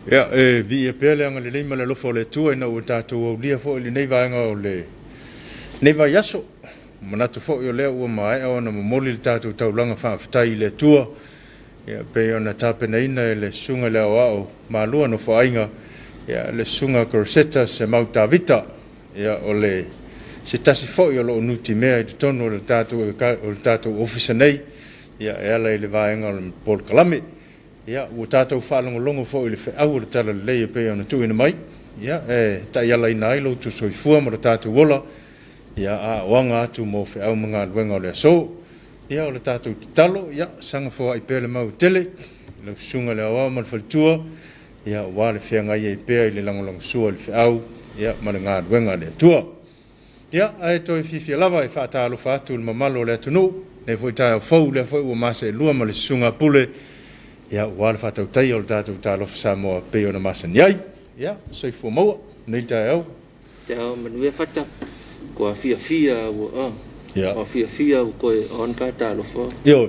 Ya, vi pele ang le mala lo fo le tu na o tatou o lia fo le nei vaenga o le nei vai aso mana tu fo yo le o mai o na moli le tatou taulanga fa fatai le tua ya pe ona tape na ina le sunga le o malua no fo ainga ya le sunga corsetta se mauta vita ya o le se tasi fo yo lo nuti mea i tono le tatou office nei ya ela le vaenga o Paul Kalame ya o tatou whalongolongo fo i le whaau le tala le pe ona tu ina mai ya ta yala ina ilo tu soifua ma le tatou wola ya a wanga atu mo whaau mga luenga o le aso ya o le tatou talo ya sanga fo ai pele mau tele le sunga le awa ma le whaltua ya wale whianga i pea i le langolong sua le whaau ya ma le ngā luenga le atua ya ai toi fifi lava i whaatalo whaatu le mamalo le atunu ne fo i tae o fau le fo i masa e lua ma le sunga pule ya wale fa tau tai o tatou talo fa mo pe ona masani ai ya so fo mo nei tau tau manu fata ko fia o ya o fia ko on ka talo fo yo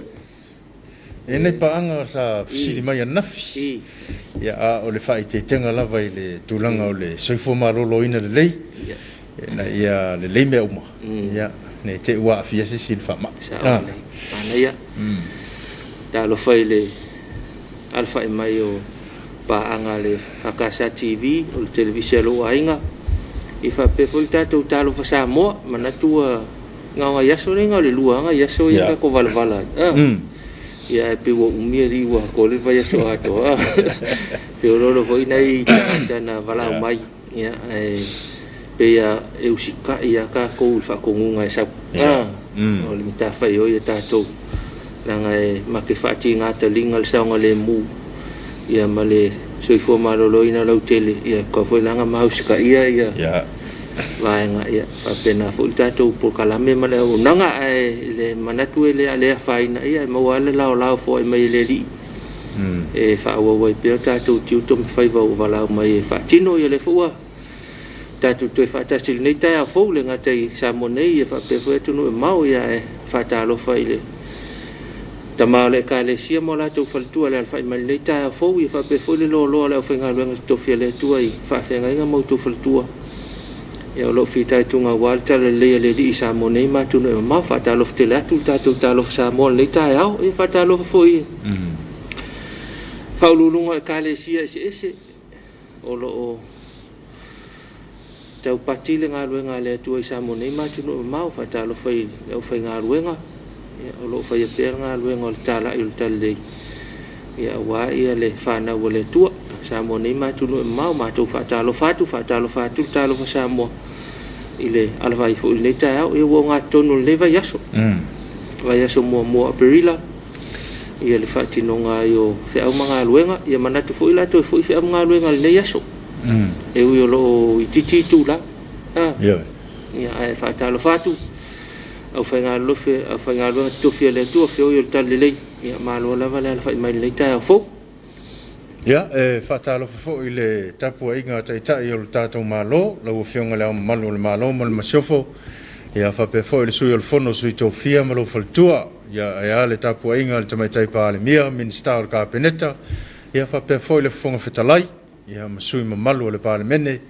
ene pa anga sa sidi mai nafi ya o le fa ite tenga la vai le tulanga o le so fo ma lo ina le lei na ya le lei me uma ya ne te wa fia se sil fa ma ana ya talo fai le alfa e mai o paanga le Hakasa TV o le televisia lo ainga i fa pe foi tatou talo fa sa mo manatua ngawa yaso lenga le luanga yaso ia ko valvala ia pe wo umieri wa ko le va yaso ato pe lo foi nei tana vala mai ia pe ia e usika ia ka ko fa ko ngunga sa o le mita fa yo ia tatou langa e makifati ngata lingal saunga le mu ia male soifo malolo ina lau tele ia ko foi langa mausika ia vaenga ia fa pena fu tatou por kalame male o nanga e le manatu ele ale faina ia mo wale lao fo e mai le li e fa wa pe tatou tiutom fai va vala mai fa tino ia le fua tatou to fa tasil nei ta fo le ngata i sa monei fa pe fo tu no mau ia e fa talo fai le tama le ka le sia mo la tu faltua le alfa mai le ta fo i fa pe fo le lo le fenga lo to fia le tu ai fa fenga nga mo tu faltua ya lo fita tu nga walta le di sa mo nei ma tu no ma fa ta lo te la tu ta lo sa mo le ta au e fa ta lo fo i fa lu lu ka le sia ese o lo tau patile nga luenga le tu sa mo nei ma tu no ma fa ta lo fai o fenga luenga o lo fai pe nga luenga o tala i talle ya wa ia le fana o le tua sa mo nei ma tu no ma tu fa talo fa tu talo fa sa mo ile ala vai fo le ta e wo nga tonu le va yaso vai yaso mo perila ia le fa tino nga yo fe au manga luenga ia mana tu fo ila to fo fe manga luenga le yaso e u yo lo ititi tu la ia ai fa talo fa tu au fenga lofe au fenga lo to fia le tu fio yo tal le ya malo la vale fa mai le ta fo ya fa talo fo ile tapu inga ta yo tatou malo lo fio ngala malo le malo mal masofo ya fa pe fo ile su yo fono su to fia malo faltua ya le tapu inga le tamai tai pa le mia minister ka peneta ya fa pe fo ile fonga fetalai ya masui malo le pa le mene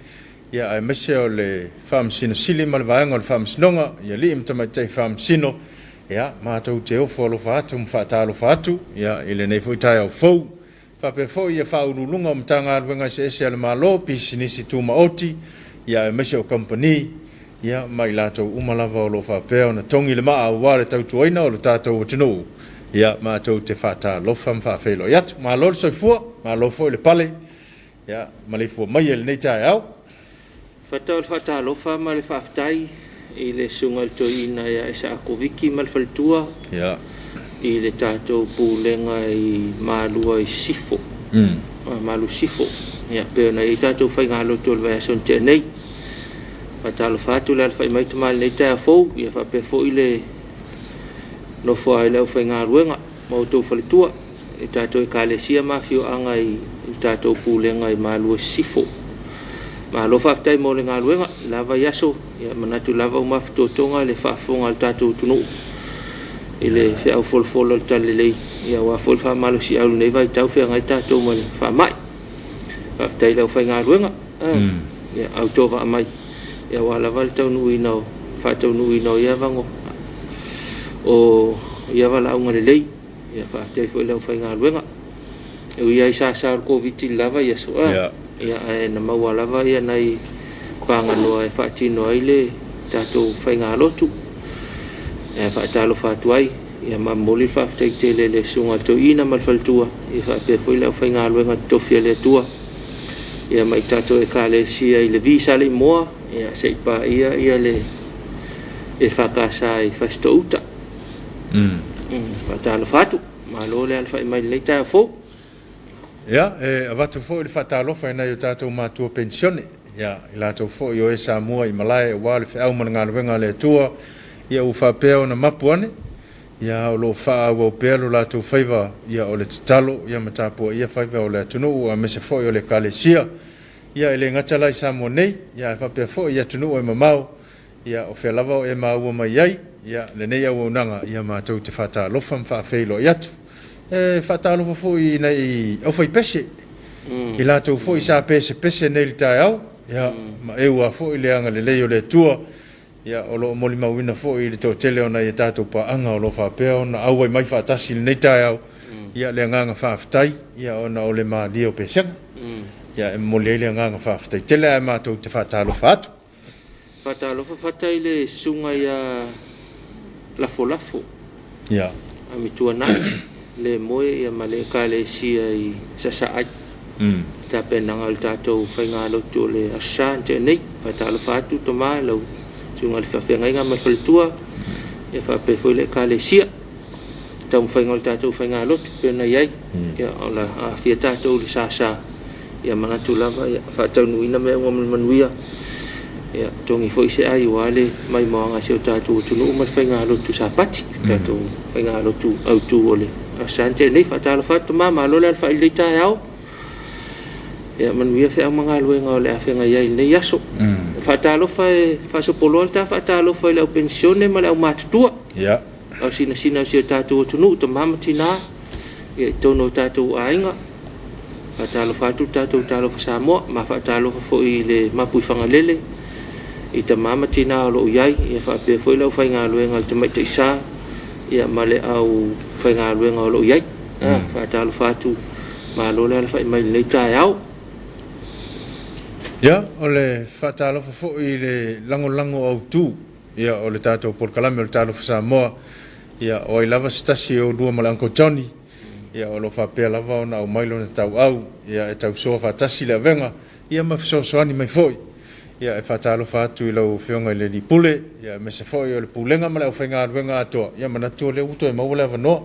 ya ai mese o le fam sino sili mal vaenga o fam sinonga ya li imtama tai fam sino ya ma tau te o folo fatu mfatalo fatu ya ile nei foi tai o fou fa pe foi ya fa ulunga mtanga wenga se se al malo pisinisi tu maoti ya mese o company ya mai lato umalava o lo fa pe ona tongi le ma wa le tau tuina o le tato o tino ya ma tau te fata lo fam fa felo ya ma lo so fu ma lo foi le pale ya ma le fu mai el nei tai au fata lo fa ma le faftai i le sungal to ina ya sa ko viki mal faltua ya i le tato pulenga i malua i sifo malu sifo ya pe na i tato fa ngalo to le son te nei fata lo fatu le fa mai to mal le ta fo ya fa pe fo i le no fo ai le fa ngalo mo to faltua i tato ka le sia ma fio anga i tato pulenga i malua sifo ma lo fa tai mo le ngaluenga lava yaso ya manatu lava uma ftotonga le fa fonga tatu tunu ile fe au fol tale le ya wa fol fa malo si au nei vai tau fe ngai tatu mo le fa mai whaftai lau whainga ruenga. Ia au tōwa amai. Ia wala wale tau nui nau, whatau nui nau ia wango. O ia wala aunga le lei. Ia whaftai lau whainga ruenga. Ia isa sa COVID lava ia soa. Ia e na maua lava ia nei panganoa e whaatino ai le tātou whainga lotu. E whaatalo whaatuai. Ia mamoli whaftai te le sunga tau ina malwhaltua. Ia whaapea lau whainga ruenga tofia le tua. Ia mai tātou e ka le sia i le visa le moa. Ia seipa ia le e whakasa i whastouta. Whaatalo whaatu. Malo le alwha i mai le tai fō. Ia, avatu fo le whaatalofa ina i o tātou mātua pensione. Ia, i lātou fo i o e Samoa i Malaya, wā le whaau mana ngā ruenga le tua. Ia u whapea o na mapu ane. Ia o lo whaau au pea lo lātou whaiva. Ia o le tatalo, ia matapua ia whaiva o le atunu. A mese fo i o le kalesia. Ia i le ngatalai Samoa nei. Ia e whapea fo i atunu o e mamau. Ia o whea lava o e maua mai ai. Ia le nei au unanga. Ia mātou te whaatalofa mwhaafeilo i atu. Whaatalofa fo i nei au whai pese. I lātou fo i sā pese nei li tai au. Ia, ma eua fo i le anga le leo le tua. Ia, o lo moli mawina fo i le tō tele o nei e tātou pa anga o lo whapea o na au ai mai whaatasi nei tai au. Ia, le nganga whaafitai. Ia, o na o le maa leo pesenga. Ia, e moli le nganga whaafitai. Tele ai mātou te whaatalofa atu. Whaatalofa whatai le sunga ia lafo. Ia. Amitua nai. Le moe ia male ka le sia i sasaai. Ta penanga le tātou whainga lotu le asante nei. Whaitalo whātu to mai lau. Sunga le whawhenga inga mai whaletua. Ia whapefoi le ka le sia. Tau whainga le tātou whainga lotu pena iai. Ia ola a whia tātou le sasa. Ia manatu lava. Ia whatau nuina mea ngomel manuia. Ia tongi foi se ai wale mai moanga se o tātou tunu umal whainga lotu sa pati. Tātou whainga lotu au tu ole. Asante nei whaatalo whatu mama lo le alwha i le tai au. Ia manuia whea mga luenga o le awhenga iai nei aso. Whaatalo whae whasopolo al ta whaatalo whae le au pensione ma le au mātutua. Ia. Au sina o si o tātou tunu ta mama tina. Ia tono tātou ainga. Whaatalo whatu tātou tālo wha Samoa. Ma whaatalo wha i le mapui whangalele. I ta mama tina o lo iai. Ia whaapea whae lau whainga luenga te mai te isa. Ia male au whainga luenga o lo iai. Whaatalo whatu. Ma lo le alwha i mai nei tai au. Ia, o le whaatalo fo i le lango au tū. Ia, o le tātou porkalame o le tālo wha Samoa. Ia, o i lava stasi o lua ma le Uncle Johnny. Ia, o lo whapea lava o na au mailo na tau au. Ia, e tau soa whaatasi le avenga. Ia, ma whasoani mai foi. Ia, e whaatalo whatu i lau whionga i le ni pule. Ia, me se foi o le pulenga ma le au whainga aruenga atoa. Ia, manatua le uto e maua le avanoa.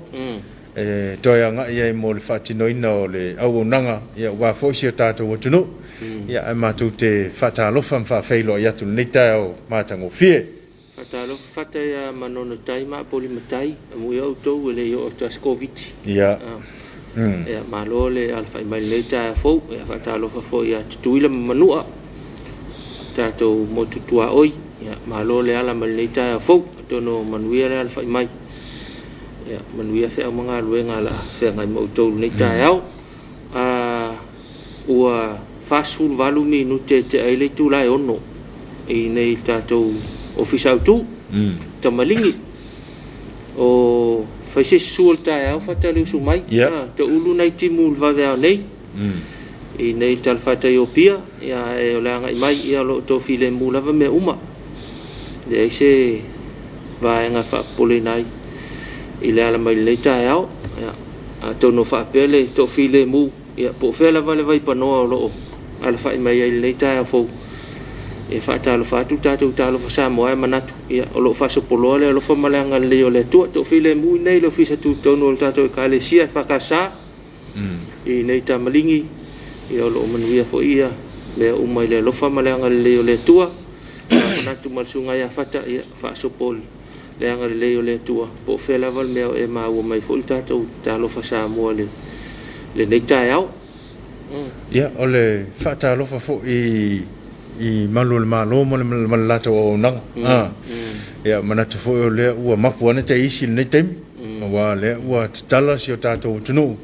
Toi anga ia i mo le whaatinoina o le au unanga. Ia, wā foi si o tātou o tunu. Ia, e mātou te whaatalofa mwhaafeilo i atu nei tai au mātango fie. Whaatalofa whata ia manono tai maa poli matai. Mui au tau e le i o tas COVID. Ia. Ia, malo le alwha i mai nei tai a fau. Ia, whaatalofa fo ia tutuila manua. Tātou mo tutua oi. Ia, malo le ala mai nei tai a fau. Tono manuia le alwha i mai. Ia, manuia whea mga luenga la whea ngai mau tau nei tai au. Ua whasful valu minute te aile tu lai ono. I nei tātou ofisa au tu. Tamalingi. O whaise suol tai au whataliu su mai. Te ulu nei timu ulvawe au nei. I nei tal whatai o pia. Ia e o leanga i mai. Ia lo tō while mūlawa me uma. De eise vaenga whapole nai. I le ala mai le tai au. A tono whapele tō while mū. Ia po whela vale vai panoa o loo. Ala whai mai ai le tai au fau. Ia whaatalo whatu tātou tālo wha Samoa e manatu. Ia o loo whasopoloa le o lo whamaleanga le o le tua. Tō while mū nei lo whisa tu tono o tātou e ka le sia whakasā. I nei tamalingi. Ia o loo manuia fo ia. Le umai le lo whamaleanga le o le tua. Manatu malsunga ia whata ia whasopoli. Le anga le o le tua. Po whela val mea e maa ua mai fo i tātou tālo wha Samoa le nei tai au. Ia, o le whaatalofa fo i malu le malo mo le malalato o nanga. Ia, manatu fo o lea ua mapu ane te isi nei teimi. Wa lea ua tatala si o tātou tunu.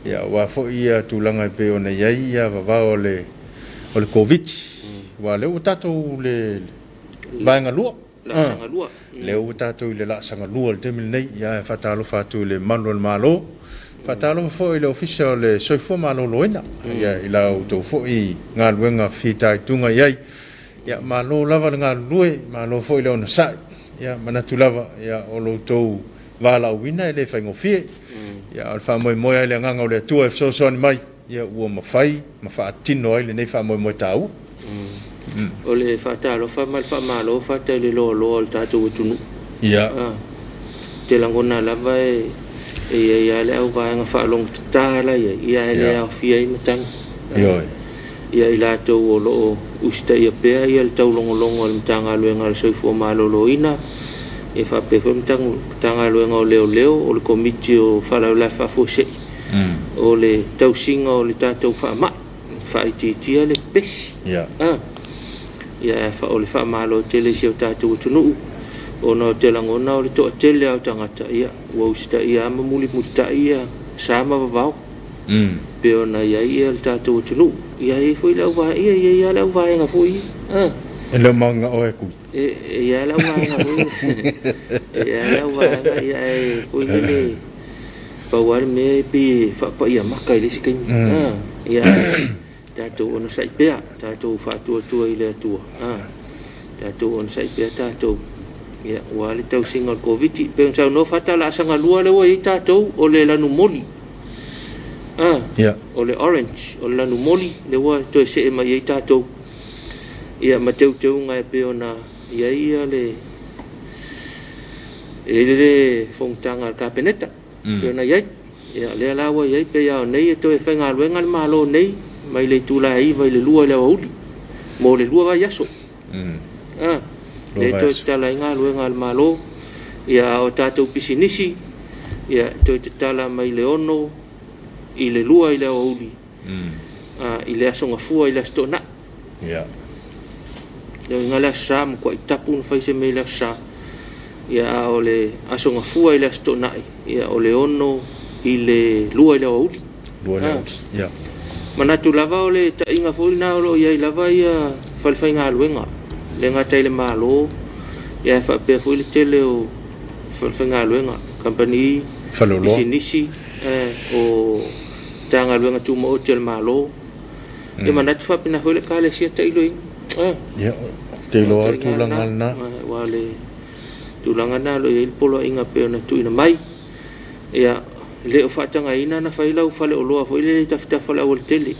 ia wa fo ia tulanga pe ona ia va ole covid wa le utato le bainga lua la sanga lua le utato le la sanga lua le temil nei ia fatalo fatu le manuel malo fatalo fo le official le soifo malo loina ia ila uto fo I nga luenga fita tunga ia ia malo lava nga lue malo fo le ona sai ia manatu lava ia olo to vala wina le fa ngofie ia alfa mo le nganga le tua so so mai ia ua mafai mafaatino le nei fa mo tau o le fatalo fa mal fa malo fa te le lo tatu tunu ia te langona lava ia le au va nga fa long tala ia le au fia I matang ia ila to o lo usta ia pe ia le tau longo le tanga luenga le soifo malo loina e fa pe fo tanga luenga o leo o le komiti o fa la fa fo se o le tau singa o le tatu fa ma fa iti le pes ia fa o le fa malo tele se o tatu tunu o no te langona o le to tele au tangata ia o usta ia mamuli mutta ia sama vavau pe ona ia le tatu tunu ia foi la va ia la va nga foi ele manga o ku ia la va nga ia la va ia foi le bawar me pi fa pa ia maka ile sikai ia tatu ona sai pe tatu fa tu ile tu tatu ona sai pe tatu ia wale tau singa covid pe sa no fata la sanga lua le wai tatu o le lanu moli o le orange o le lanu moli le wa to se e mai tatu ia mateu ngai pe ona ia le fontanga kapeneta pe ona ia le la wa ia pe ia nei to e fenga luenga malo nei mai le tula ai vai le lua le uli mo le lua vai aso le to tala nga luenga malo ia o tatu pisinisi ia to tala mai le ono I le lua I le uli I le asonga fua I le stona ia ngala sam ko itapun fai se me le sa ia o le asonga fua I le stona ia o le ono I le lua I le uli ia manatu lava o le ta inga fo na o ia lava ia falfai nga luenga le nga tai le malo ia fa pe fo le tele o falfai nga luenga company falolo nisi o tanga luenga tu mo tel malo e manatu fa pina fo le kale sia tai loi ia te lo tu langana wale tu langana lo il polo inga pe na tu ina mai ia le o fatanga ina na faila o fale o loa fo ile tafta fala o tele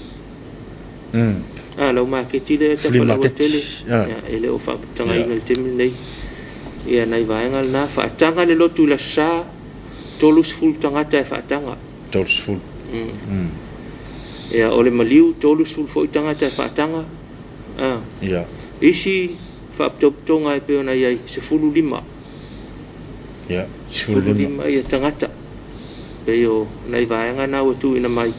lo ma ke tile tafta o tele ele o fatanga ina le temi nei ia nai vaenga na fatanga le lotu la sa tolus ful tanga ta fatanga tolus ful ia ole maliu tolus ful fo tanga ta fatanga ia isi fa top tonga pe ona ia se fulu lima ia fulu lima ia tangata yo nai vaenga na o tu ina mai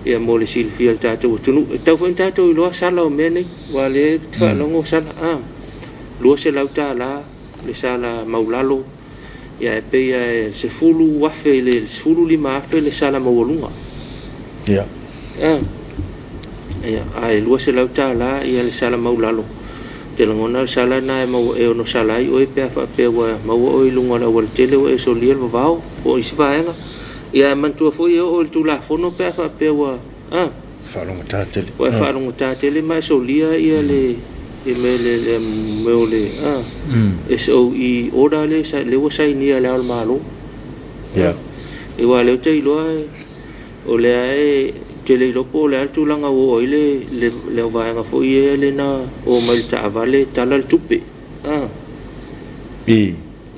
ia mo le silfia tatu tunu tau fa tatu lo sala o mene wale fa longo sala lo se lauta la le sala maulalo ia pe ia se fulu wafe le fulu lima afe le sala maulunga ia ia ai lo se lauta la ia le sala maulalo te longona sala na mo e no sala i o pe fa pe wa mo o lunga na wal tele o so liel vao o isi vaenga ia mantua foi o tu la fono pe fa pe wa falonga tatele wa falonga tatele mai so lia ia le e me le so I ora le sa le wa sai ni ale al malo ia e wa le te lo o le ai te le lo po le tu langa o le va nga foi le na o mal ta vale talal tupe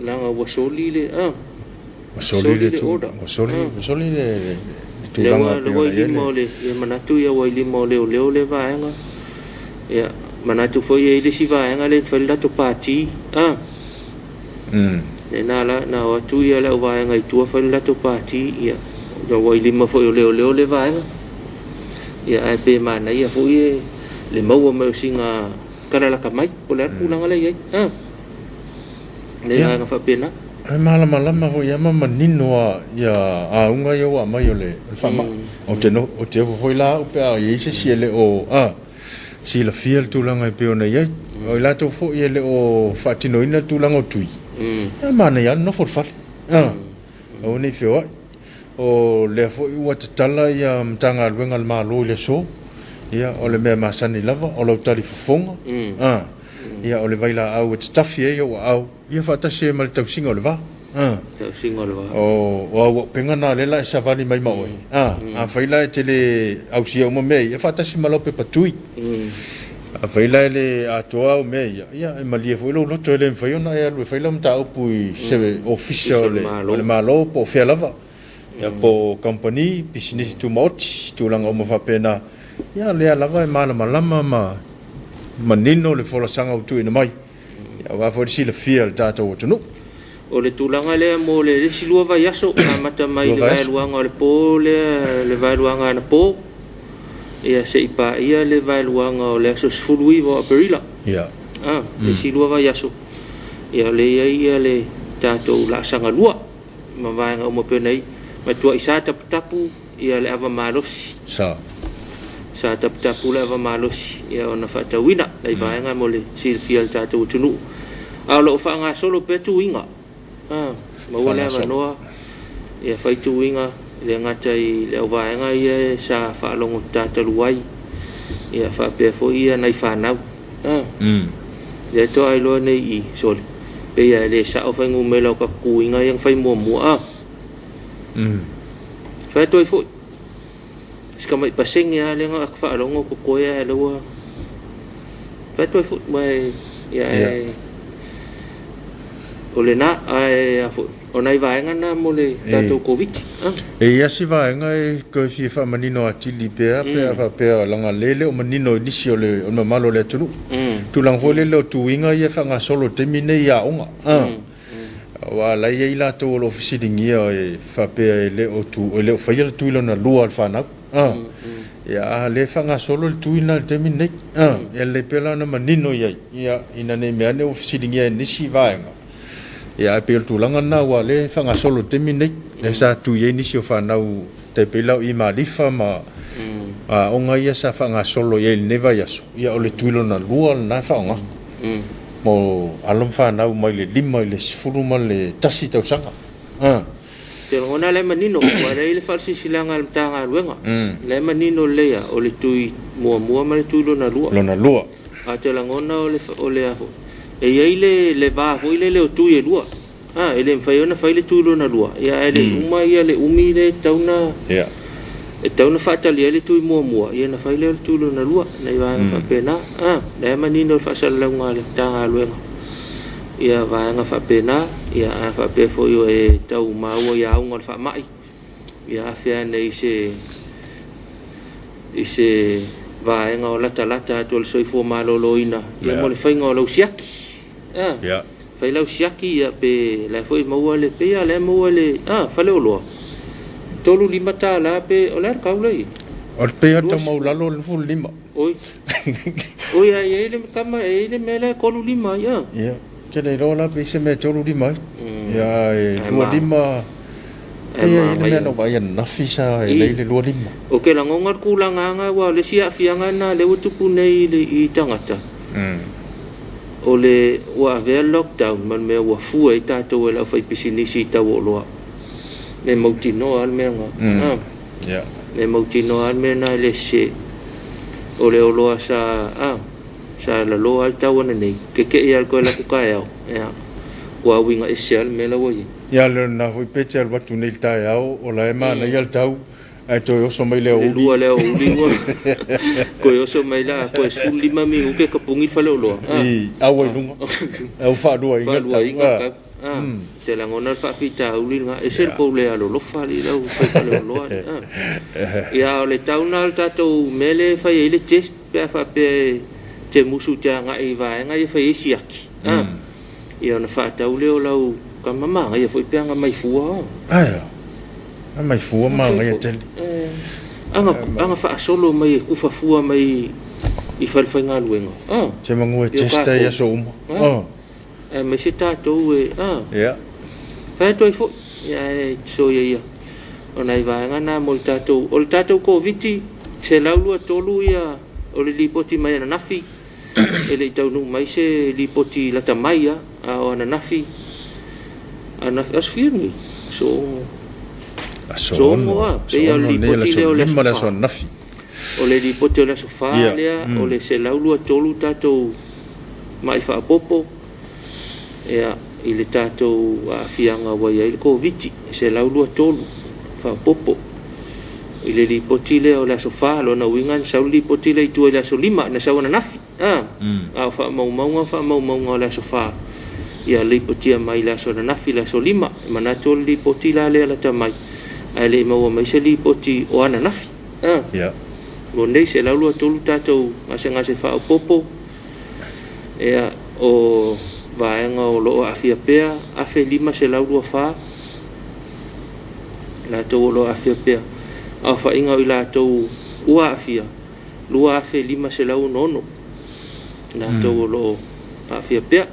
langa wa so li le Solide tu, solide tu langa le wai mole e manatu ia wai mole o le vaenga ia manatu foi e le si vaenga le fella to party e na la na o tu ia le vaenga I tu fella to party ia do wai mo foi o le vaenga ia ai pe mana ia foi le mau mo singa kala la kamai o le ulanga le ia le nga fa pena ai malama ho ia mama nino ia a unga ia wa mai ole fama o te no o te foi la o pe a ia se siele o si la fiel tulanga i pe ona ia o la to fo ia le o fatino ina tulanga o tui ai mana ia no for fa o ni fio o le fo i wa tala ia mtanga luenga le malo le so ia o le me masani lava o lo tali fonga ia o le vaila au te tafi e o au ia fatase mal tau singa o le va tau singa o le va o pengana le la sa vani mai mau a faila te le au sia o me ia fatase malope patui a faila le a toa o me ia e malia foi lo to le foi ona ia le faila mta o pui se official le malo po fe lava ia po company business to much tu langa o ma fa pena ia le lava e malama manino le fola sanga o tu ina mai ia wa fo si le fiel tata o tunu o le tulanga le mo le silua vai aso a mata mai le vai luanga le po le vai luanga na po ia se ipa ia le vai luanga o le aso sfului vo aperila ia le silua vai aso ia le tata o la sanga lua ma vai o mo penai ma tua isa tapu ia le ava malosi sa tapu le ava malosi ia ona fatawina lai vaenga mo le silfial tatu tunu a lo fa nga solo pe tuinga ma wala va noa ia fai tuinga le ngata i le vaenga ia sa fa longo tatu luai ia fa pe fo ia nai fa nau ia to ai lo nei i soli pe ia le sa o fa ngu melo ka kuinga yang fai mo fa to fo skama i paseng ya le nga fa longo ko ko ya lo fa to fo mai ya ole na ai fo onai va nga mo le tato covid e ya si va nga ko fi fa manino atili pe fa pe langa lele o manino ni si ole o malo le tu tu lang fo le lo tu inga ya fa nga solo termine ya onga wa la ye la to lo fi dingia e fa pe le o tu le fa ye tu lo na lua fa na ya le fanga solo le tuina te mine ya le pela na manino ya ina ne me ane ofisilingia ni si vaenga ya pe tu langa na wa le fanga solo te mine le sa tu ye ni si fa na te pela i ma lifa ma onga ya sa fanga solo ye neva ya so ya ole tuilo na lua na fa onga mo alom fa na mai le lima le sfuru ma le tasi tau sanga te ngona le manino wa le falsi silanga le tanga luenga le manino le ya o le tui mua ma le tuilo na lua a te ngona o le afo e ye le va ho le o tui e lua ele mfai ona fai le tuilo na lua ya ele uma ia le umi le tauna e tauna fa tali le tui mua ia na fai le tuilo na lua nei va pena le manino fa sala nga le tanga luenga ia va nga fa pena ia fa pe fo yo e tau mau ia un fa mai ia fa nei se va nga la talata to so fo malo loina ia mo le fa nga lo siaki ia fa lo siaki ia pe la fo mau le pe ia le mo le fa le lo tolu lima tala pe o la kaulai o pe ta mau lalo le fu lima oi ia ele kama ele mele kolu lima ia ke le rola pe se me tolu lima ya lua lima ia le no vai na fisa le lua lima o ke la ngongar kulanga nga wa le sia fianga na le utupu nei le i tangata o le wa ve lockdown man me wa fu e tato e la fai pisinisi ta wo lo me motino al me nga ya me motino al me na le se o le lo sa sa la lo al tawana nei ke ia ko la ku ka ya wa winga isial me la wo ya le na hui pecha wa tu nei ta ya o la ema na ya tau ai to so mai le o le o ko yo so mai la ko sul lima mi o ke ka pungi fa le lo a wo lunga o fa do inga ta te la ngona fa fita uli nga e ser ko le alo lo fa li la fa le lo ya le tauna al tato mele fa ile test pe fa pe te musu ta nga i va nga i fa isiaki ia na fa ta ule o lau ka mama nga i foi pe nga mai fua ai mai fua ma nga i te anga fa solo mai ku fa fua mai i fa fa nga luenga se mangu e testa ia so uma e me se tato e ia fa toi fo ya so ia ona i va ngana mo tatou o tatou ko viti se laulu tolu ia o le lipoti mai na nafi ele tau nu mai se lipoti la tamai a ona nafi ana asfirni so mo pe ia lipoti le o le nafi o le lipoti o le sofa le o le se laulu tolu tatou mai fa popo ia i le tatou afianga wa ia i ko viti se laulu tolu fa popo i le lipoti le o le sofa lo na wingan sa lipoti le tu le so lima na sa na nafi a fa mau le sofa ia lipoti mai la so na nafi la so lima mana to lipoti la le la tamai ale mau mai se lipoti o ana nafi ia mo nei se laulu tolu tatou ngase fa popo ia o vaenga o lo afia pea afe lima se laulu fa la to lo afia pea a fa inga i la to ua afia lua afe lima se lau nono la to lo afia pea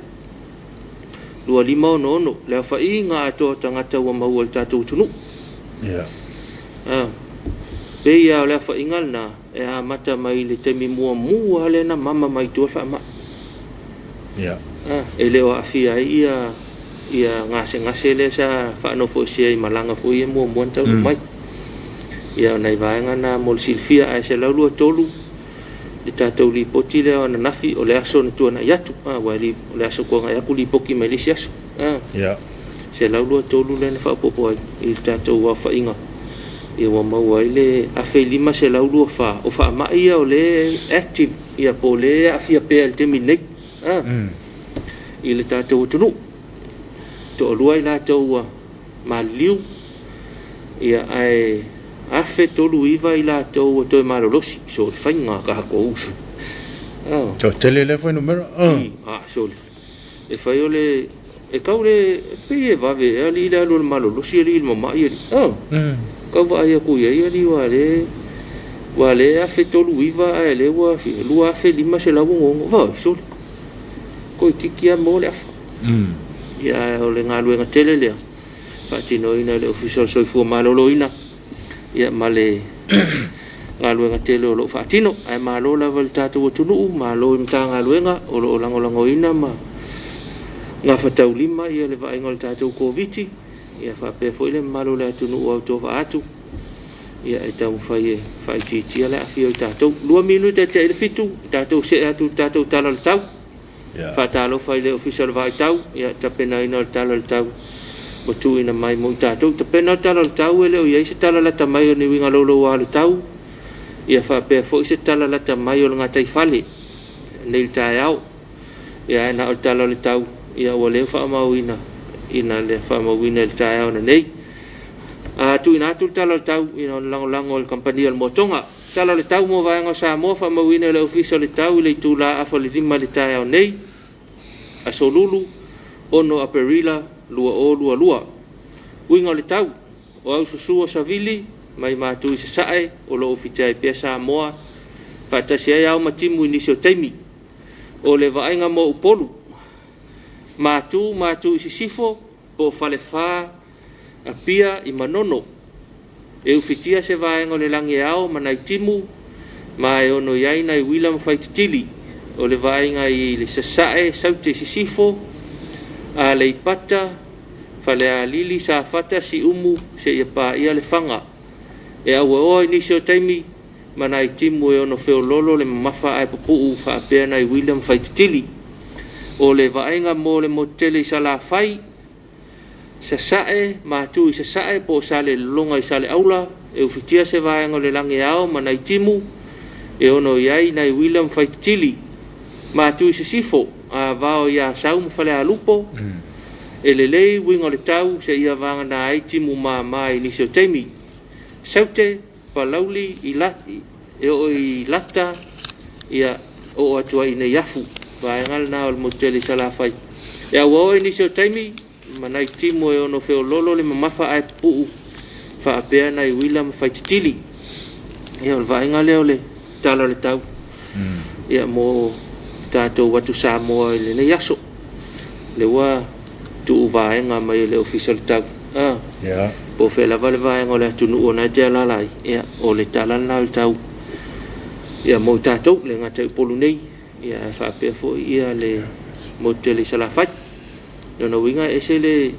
lua lima nono la fa inga to tangata wa mau al tatu tunu ia pe ia la fa inga na e a mata mai le temi mua le na mama mai to fa ma ia ele o afia ia ngase le sa fa no fo sia i malanga fo ia mua tau mai ia nei vaenga na mol silfia ai se laulu tolu le tatou lipoti le ona nafi o le aso na tuana iatu wali le aso ko nga yaku lipoki mai le siaso ia se laulu tolu le na fa popo ai i tatou wa fa inga ia wa mau ai le afe lima se laulu o fa mai ia o le active ia po le afia pe al terminate i le tatou tunu to luai la tau maliu ia ai afe tolu iva i la tau to malolosi so fainga ka ko usu to tele le foi numero so e fai ole e kaule pe va ve ali la lo malolosi ali mo mai ka va ia ku ia ali wale afe tolu iva ele wa fi lu afe lima se la ngo va so ko kikia mo le afa ia ole ngalu nga tele le fa tino ina le official so fu malolo ina ia male ngalu nga tele lo fa tino ai malo la volta to tunu malo imta ngalu nga o lo lango ina ma nga fa tau lima ia le va ngol tatu ko viti ia fa pe foi le malo le tunu o to fa atu ia e tau fa ye fa ti la fi o tatu 2 minuto te il fitu tatu se atu tatu talo tau fa talo fa le official vai tau ia tapena ina talo tau mo tu ina mai mo tatu tapena talo tau ele o ia se talo la tamai o ni winga lolo wa tau ia fa pe foi se talo la tamai o nga tai fale nei taiao ia na talo le tau ia o le fa mau ina le fa mau ina le taiao na nei tu ina tu talo tau ina lango le company al motonga talo le tau mo vai ngo sa mo fa mau ina le official le tau le tu la afa le lima le taiao nei a solulu ono aperila lua winga le tau o au susua savili mai matu i se sae o lo ofitai pia sa moa fa tasi ai au matimu inisio taimi o le vaenga mo upolu matu i se sifo po fale fa a pia i manono e ufitia se vaenga o le langi au manai timu mai ono yaina i William Faitili o le vaenga i le sasae saute si sifo a le ipata fale a lili sa fata si umu se ia pa ia le fanga e a o inisio taimi manai timu e ono feo lolo le mafa ai pupu fa apea na i William Faitili o le vaenga mo le motele sa la fai sasae matu i sasae po sa le longa i sa le aula e ufitia se vaenga o le langi ao manai timu e ono iai na i William Faitili matu i se sifo a vao ia sau mfale a lupo e le lei wingo le tau se ia vanga na ai timu mai ni sio taimi saute palauli i lati e o i lata ia o atua i ne yafu vaengal na o le moteli sala fai e a wao i ni sio taimi manai timu e ono feo lolo le mamafa ai puu fa apea na i William Faitili ia o le vaengal leo le tala le tau ia mo tatou watu Samoa i le yaso le wa tu vaenga mai le official tau ya po fe la vale vaenga le tunu ona te la lai ia o le tala la tau ia mo tatou le ngata polu nei ia fa pe fo ia le mo te le sala fai no winga esele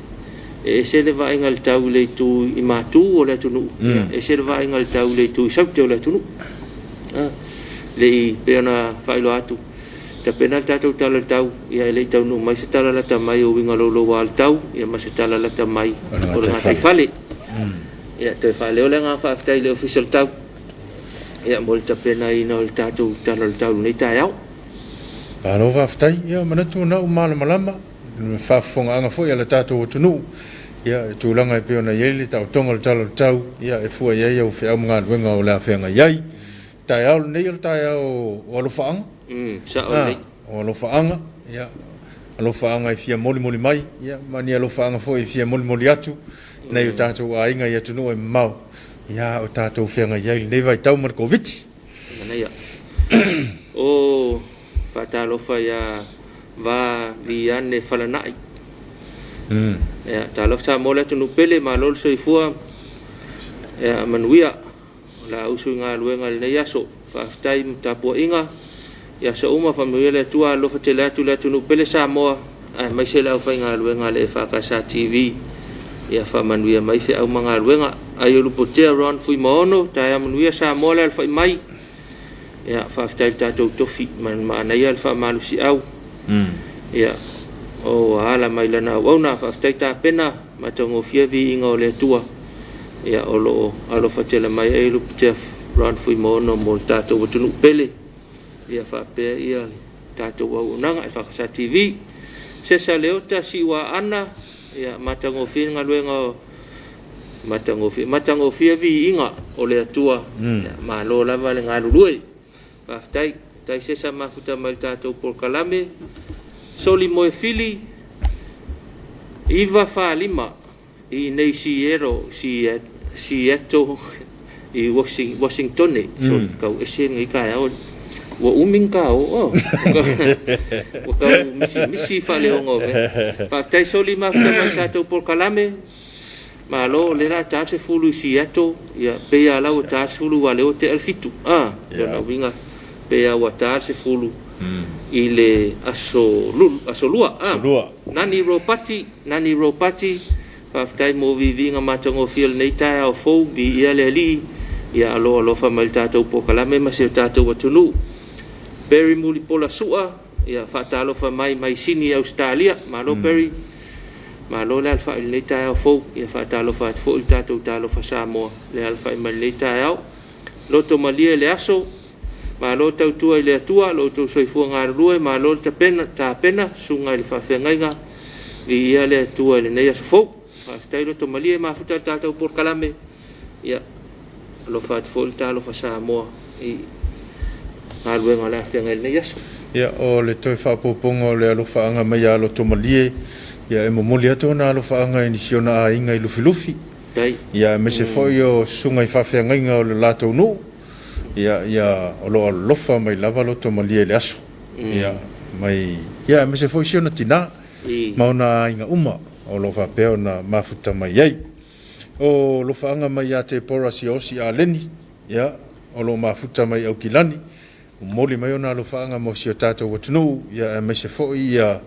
vaenga le tau le tu i matu o le tunu ia esele vaenga le tau le tu sau te o le tunu le pe ona failo atu ta penal tatou tala tau ia le tau no mai se tala la tamai o winga lo wal tau ia ma se tala la tamai o le ngata fale ia te fale o le nga fa tai le official tau ia mo ta pena ina o le tatou tala le tau nei ta yao alo va ftai ia manatu na umala malama fa fonga anga fo ia le tatou tunu ia tulanga e pe ona yele tau tonga le tau ia e fua ia o fe mga wenga o la fenga yai ta yao nei o ta yao o lo faanga sa o nei o lo faanga ia lo faanga e fia moli mai ia mani lo faanga fo e fia moli atu nei o tatou a inga ia tunu e mau ia o tatou fenga yai nei vai tau mar covid nei o fata lo fa ya va viane falanai ya ta lo sa mo le tunu pele ma lo so ifua ya manuia la usu nga luenga le yaso fa time ta po inga ya so uma familia le tua lo fa tele tu le tunu pele sa mo mai se la fa nga luenga le fa ka sa tv ya fa manuia mai fe au manga luenga ai lu pote around fui mono ta ya manuia sa mo le fa mai ya fa time ta to tofi man na ya fa malu si au ya o ala mai lana wa na fa ta pena ma tongo fia vi inga le tua ia olo alo fatela mai e lu chef ron fui mono mo tato tunu pele ia fa pe ia tato wa unanga e fa sa tv se sa leota si wa ana ia matango finga luenga matango fia vi inga o le tua ma lo la vale ngalu lui fa tai se sa mafuta mai tato por kalame soli mo fili iva fa lima i nei siero Seattle i Washington ne so kau esen ngai ka o wa uming ka o kau misi fa le ngo ve pa tai soli ma fa ta por kalame ma lo le la ta se fulu Seattle ya pe ya la ta fulu wa le o te alfitu na winga pe ya wa ta se fulu i le asolua nani ropati fa tai mo vivinga matango fil nei tai o fo bi ia le li ia alo fa mal tatou po kala me ma se tatou watunu Perry muli pola sua ia fa talo fa mai sini Australia ma lo Perry ma lo le alfa nei tai o fo ia fa talo fa fo tatou talo fa Samoa le alfa mai nei tai o lo to malia le aso ma lo tau tua le tua lo to soifua ngarue ma lo ta pena sunga le fa fengainga vi ia le tua le nei aso fo tailo to malie ma futa tatou por kalame ia lo fat folta lo fa Samoa i alwe ngala fengel ne yaso ia o le toi fa popongo le lo fa anga mai lo to malie ia e momoli ato na lo fa anga ni siona a inga i lufi dai ia me se foi o sunga i fa fengainga o le lato no ia o lo fa mai lava lo to malie le aso ia mai ia me se foi siona tina mauna inga uma o lo fa pe ona mafuta mai ai o lo fa anga mai ate pora si osi a leni ya o lo mafuta mai au kilani o moli mai ona lo fa anga mo si tato watunu ya me se fo ia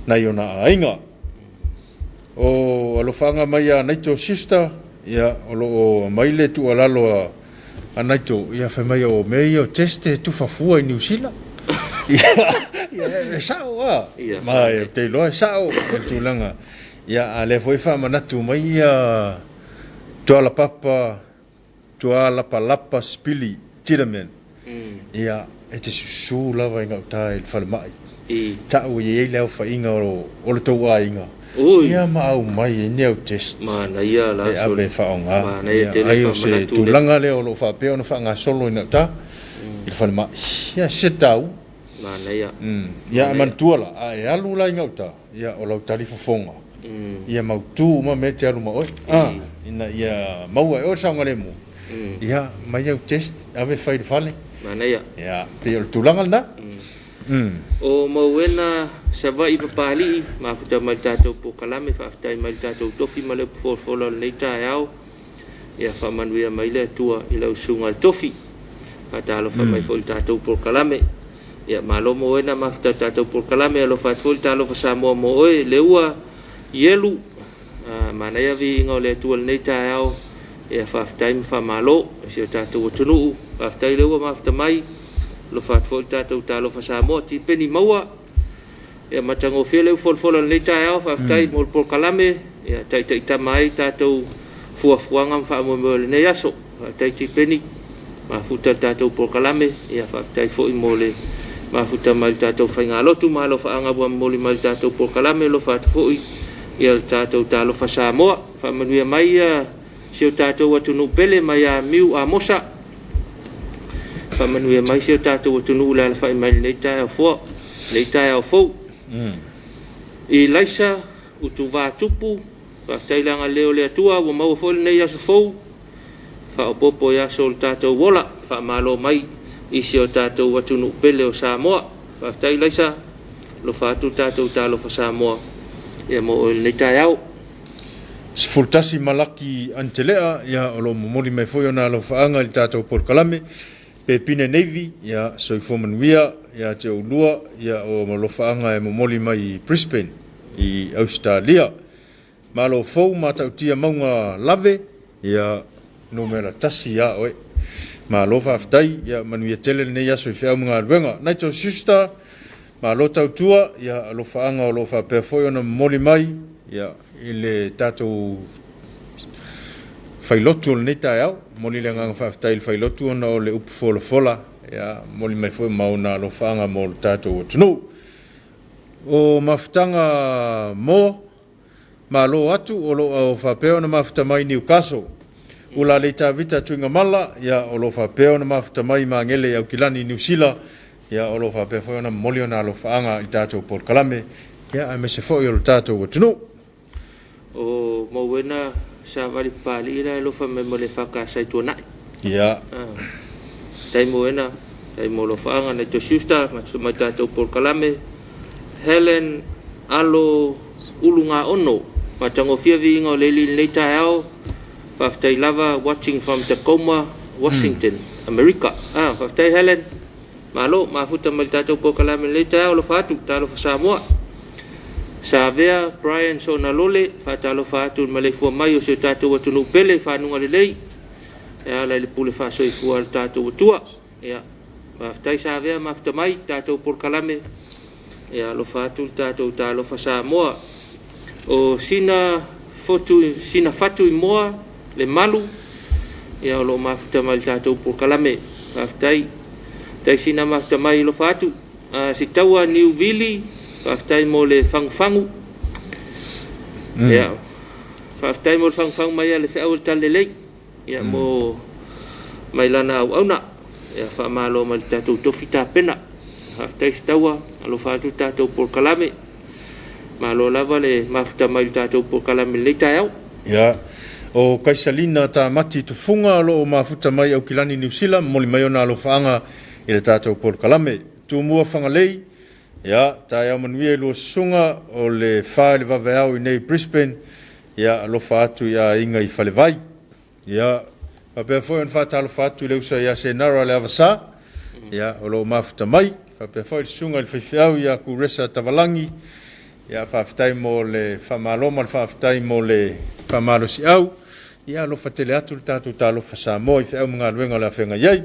na iona ainga o lo fa anga mai a naito sister ya o lo mai le tu alalo a naito ya fa mai o me o teste tu fa fu in New Zealand ya sao mai te lo sao tu langa ia ale foi fa manatu mai toala papa toala palapa spili tiramen ia e te su lava inga tai fale mai ta o ye le fa inga o le to wa inga ia ma au mai ne o test mana ia la so le fa onga ai o se tu langa le o lo fa pe ona fa nga solo ina ta il fale mai ia se tau mana ia ia man tuala ai alu la inga ta ia o lo tali fonga ia mau tu ma me te alu ma oi ina ia mau o sa ngale mo ia mai au test ave fai fale mana ia ia pe o tulanga na o mo wena sa vai papali mafuta mai tatou pokalame faafetai mai tatou tofi ma le folofolo lenei taeao ia faamanuia mai le atua i lau suga le tofi faatalofa mai foʻi tatou pokalame ia malomo ena mafuta tatou pokalame alofa atu foʻi talofa samoa mo oe le ua ielu manaia viiga o le atua lenei taeao ia faafetai ma faamalo sio tatou atunuu faafetai le ua mafuta mai lofa atu foʻi tatou talofa samoa tipeni maua ia matagofia leu folofolo lenei taeao faafetai mo le pokalame ia taʻitaʻitama ai tatou fuafuaga ma faamoemoe lenei aso faafetai tipeni mafuta le tatou pokalame ia faafetai foʻi mo le mafuta mai le tatou faigalotu ma lo faaga ua moli mai le tatou pokalame lofa atu foʻi ia le tatou talofa samoa faamanuia mai ia sio tatou atunuu pele mai a miu a mosa faamanuia mai sio tatou atunuu le alafaʻi mai lenei taeao foa lenei taeao fou i laisa utu vatupu faafetai le agaleo le atua ua maua foʻi lenei aso fou faaupopo i aso o le tatou ola faamalo mai isi o tatou atunuu pele o samoa faafetai laisa lofa atu tatou talofa samoa ia mo o lenei taeao Sefultasi malaki antelea ia o lo momoli mai foi ona alofaaga i le tatou polokalame pe pine neivi ia soifomanuia ia te ulua ia o malofaaga e momoli mai i Brisbane i Australia ma lo fou matautia mauga lave ia numera tasi ia oe ma lo faafetai ia manuia tele lenei aso i feau magaluega naito sister ma lo tautua ia alofaaga o lo faapea foi ona momoli mai ia i le tatou failotu o lenei taeao moli le agaga faafetai le failotu ona o le upu folafola ia moli mai foi mauna alofaaga mo le tatou atunuu o mafutaga mo malo atu o lo faapea ona mafuta mai Newcastle ula le tavita tuiga mala ia o lo faapea ona mafuta mai magele i aukilani New Zealand ia o lo faapea foi ona moli ona alofaaga i tatou polokalame ia ae mese foʻi o le tatou atunuu o mauena sa vali pali ila lofa me mo le fakasai tuanaʻi ia taimoena taimo lofaaga na to sister mai tatou polokalame Helen alo ulunga ono matagofia viiga o le ili lenei taeao faafetai lava watching from Tacoma Washington America faafetai Helen malo mafuta mai le tatou polokalame lenei taeao lofa atu talofa Samoa Savea Brian Sonalole faatalofa atu ma le fua mai o se tatou atunuu pele fanuga lelei ia lai le pule faasoifua le tatou atua ia faafetai Savea mafuta mai tatou polokalame ia alofa atu le tatou talofa Samoa o sina fatu i moa le malu ia o loo mafuta mai le tatou polokalame faafetai taisina mafuta mai lofa atu sitaua New Vili faafetai mo le fagufagu ia faafetai mo le fagufagu mai a le feʻau o le talelei ia mo mai lana auauna ia faamalo mai le tatou tofi tapena faafetai sitaua alofa atu tatou polokalame malo lava le mafuta mai le tatou polokalame lenei taeao ia o kaisalina tamati tufuga loo mafuta mai aukilani New Zealand moli mai ona alofaaga i le tatou polokalame tumua fagalei ia taeao manuia i lua susuga o le fā i le vaveao i nei Brisbane ia alofa atu ia inga i falevai ia faapea foi ona faatalofa atu i le usa ia senara le avasā ia o loo mafuta mai faapea foi le susuga i le faifeau ia kuresa tavalagi ia faafetai mo le faamaloma le faafetai mo le faamalosiʻau ia alofa tele atu le tatou talofa Samoa i feʻau magaluega o le afegai ai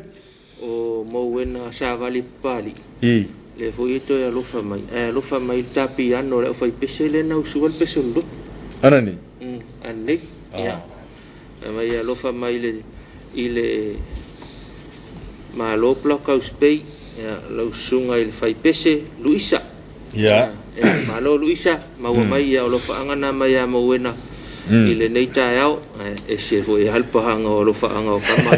o mauena savali pali i le foi ito e alofa mai le tapiano le o faipese lena usua le pese lolo ana ni anei ia mai alofa mai i le malo plakau spei ia lausuga i le faipese luisa ia malo luisa maua mai ia o lofaaga na mai a mauena i lenei taeao e se foi halpahaga o lofaaga o kama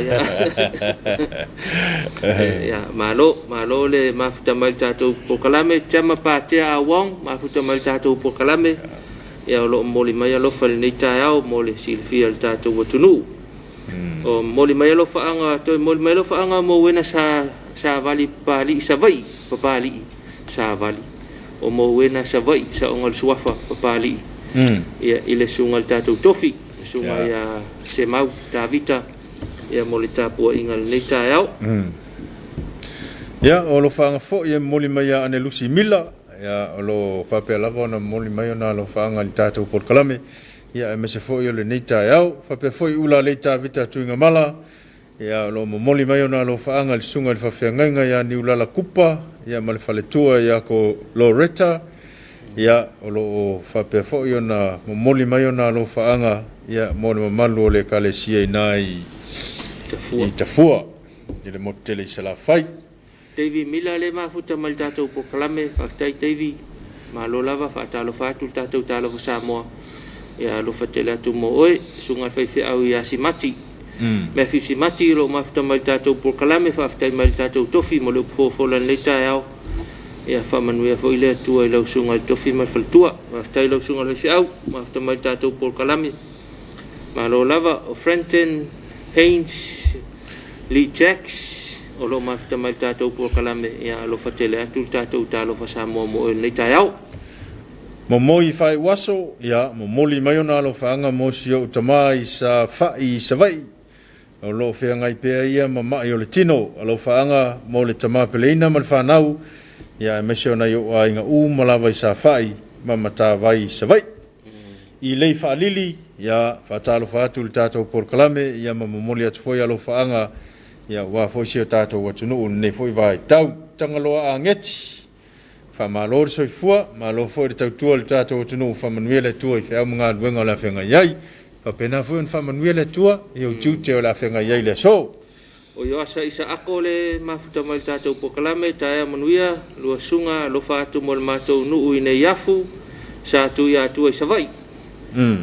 ia malo le mafuta mai le tatou polokalame tama patea auaoga mafuta mai le tatou polokalame ia o loo moli mai alofa lenei taeao mo le silifia le tatou atunuu o moli mai alofaaga toe moli mai alofaaga mauena sa vali palii savai papalii sa vali o mo wena sa vai sa ongal suafa papali ia ile sungal tatou tofi sunga ia se mau tavita ia mo le tapua inga le taeao ia o lo fanga fo ia moli mai ane lusi mila ia o lo whapelava na moli mai ona lo fanga le tatou porkalame ia me se fo ia le nei taeao whape fo i ula le tavita tuinga mala ia lo moli mai ona lo fanga le sunga le whawhiangainga ia ni ula la kupa ia ma le whaletua ia ko Loretta ia o lo whape fo ia na moli mai ona lo fanga ia mo le mamalu o le kalesia inai i tafua i le motele i sala fai David Mila le mafuta mal tatou pokalame faktai David ma lo lava fatalo fatu tatou talo Samoa ia lo fatela tu mo oi sunga fai au ia simati me fi simati lo mafuta mal tatou pokalame faktai mal tatou tofi mo le fofolan le taeao ia famanuia foi le tua i lo sunga tofi mal faltua faktai lo sunga le au mafuta mal tatou pokalame ma lo lava o Frenton Haynes Lee Jacks o lo mafta mai tatou pokalame ia lo fatele atu tatou talo fa Samoa mo le taeao mo moi fai waso ia mo moli mai ona lo faanga mo sio tamai sa fai sa vai o lo feanga i pe ia mama i o le tino o lo faanga mo le tama peleina mal fanau ia me sio na yo ai nga malava i sa fai mama ta vai sa vai i le fa lili ia fa talo fa atu tatou pokalame ia mo moli atu foi lo faanga ia wa foi se tatou watunu ne foi vai tau tangaloa angeti fa malor so fua malo foi tau tu tatou watunu fa manuele tu i fa mga wenga la fenga yai pa pena foi fa manuele tu i o tute la fenga yai le so o yo asa isa akole mafuta mal tatou pokalame tae manuia lo sunga lo fa tu mol matou nu ine yafu sa tu ya tu i savai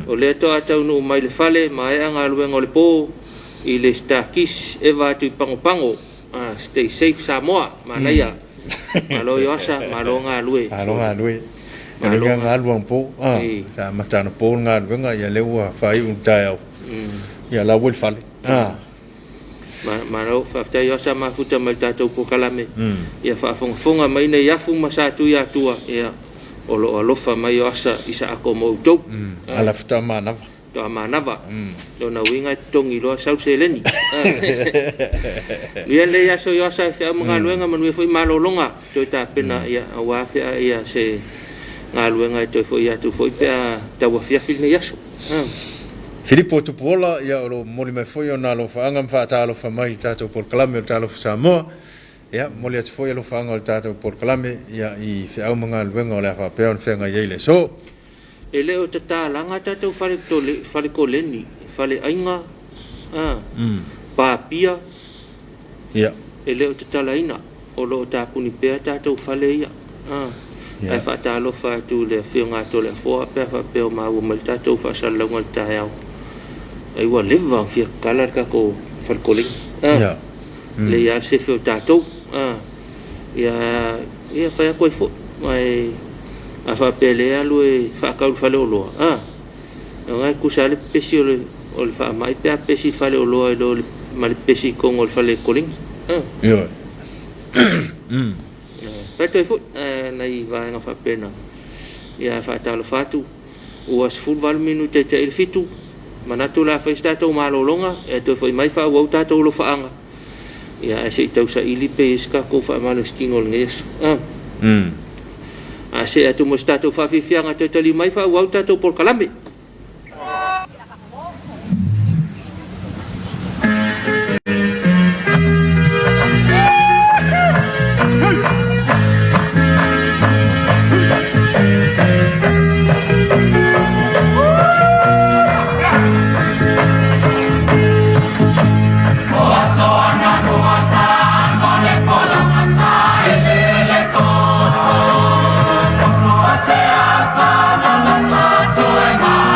o le to atau nu mai le fale mai anga luenga le po i le stakis e va tu pango stay safe Samoa manaya malo yosa malo nga lue nga luang po sa matana po nga luenga ia lewa fai un taeo ia la wel fale malo fafta yosa mafuta mal tatou pokalame ia fa fonga mai ne yafu masatu ya tua ia olo alofa mai yosa isa ako mo tou ala fta manava to amanava dona winga tongi lo sau seleni ia le ya so yo sa fa mga luenga manu foi malolonga to ta pena ia wa ia se ngaluenga to foi ya tu foi pa ta wa fia fil ne yaso Filippo Tupola ia lo moli mai foi ona lo faanga fa ta lo fa mai tato por clame ta lo Samoa ia moli at foi lo faanga tato por clame ia i fa mga luenga o la fa pe on fenga ile so ele o tata langa tatou fale koleni fale ainga pa pia ia ele o tata laina o lo ta puni pe tatou fale ia ai fa ta lo fa tu le fionga to le fo pe fa pe o ma o mal tatou fa sa lo ngal ta ia ai wa leva fia kala ka ko fale koleni ia le ia se fio tatou ia fa ko fo mai a fa pele alu e fa ka fa le olo ngai ku sale pesi o le fa mai pe pesi fa le olo e lo mal pesi con o fa le koling ia pa to fu nai va nga fa pena ia fa ta lo fatu o as fu val minute te il fitu manatu la fa sta to malo longa e to foi mai fa o ta to lo fa anga ia e se tau sa ili pe ska ko fa malo stingol nges se atu mo stato fa fianga te tali mai fa wa tato por kalame Soy más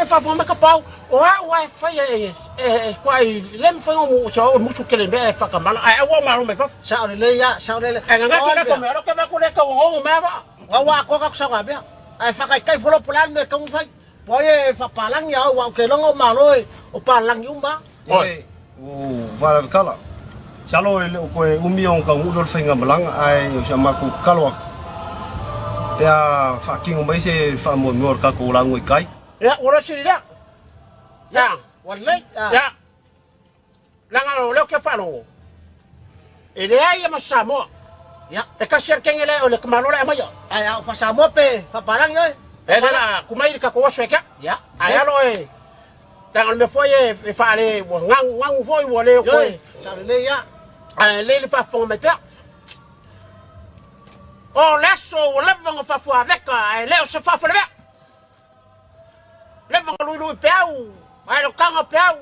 fa fa ka pau o wa fa kwai lem fa mo so mo su kele be fa ka mala ai wa ma ro me fa sao le ya sao le nga ka ko me ro ka ba ku le ka wo me ba wa ko ka sa ga be ai fa kai folo plan me ka fa boye fa palang ya wa ke lo ma ro o palang yum ba oi o va kala chalo le ko umiong ka u dol fa nga malang ai yo sama ku kalwa ya fa king mai se fa mo mor ka ko lang kai ya ora siri da ya wallahi ya langa lo ke fa lo ele ai ma samo ya e ka ser ken ele o le ka malo le ma yo ai fa sa mo pe fa palang yo e la ku mai ka ko wa sweka ya ai lo e dan me foi e fa le ngang foi wo le ko sao le ya le fa fo me pe o leso o leva fa fo avec le se fa fo le leva lui peu ai lo kanga peu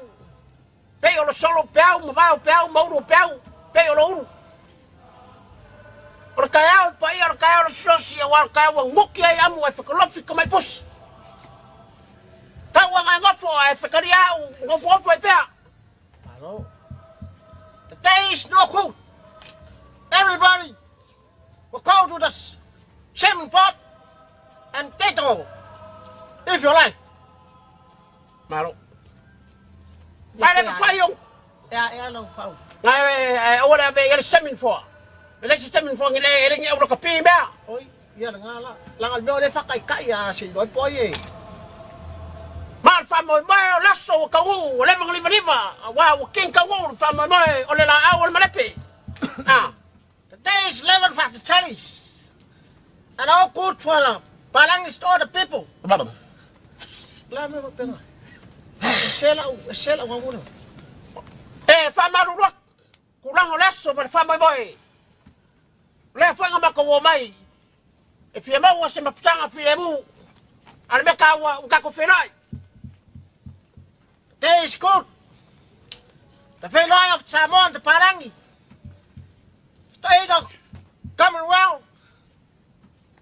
pe o lo solo peu mo vai o peu mo ro peu pe o lo uru o kaya pa ia o kaya o sosi o kaya o ngoki ai amu e fa lo fica mai pos ta wa nga fo e fa karia ngo fo fo pe hello the day is no cool everybody will go to the same pot and tato if you like malo ai le fa yo ya lo fa ai ora be ele semin fo ele semin fo ele ngi o ka pi ba oi ya la ngala la ngal be le fa kai ya si doi poye mal fa mo mai lasso ka u le mang liva wa o ken ka u fa mo mai o le la a o le malepe ah the day is level for the chase and all good for palang is all the people baba la me penga sela wa mo fa maru ro ku lang o lasso ma fa mo mai le fa nga ko wo mai e fi ma wo se ma ptanga fi emu al me ka wa ka ko fenai day is good the fellow of Samon the palangi stay the Commonwealth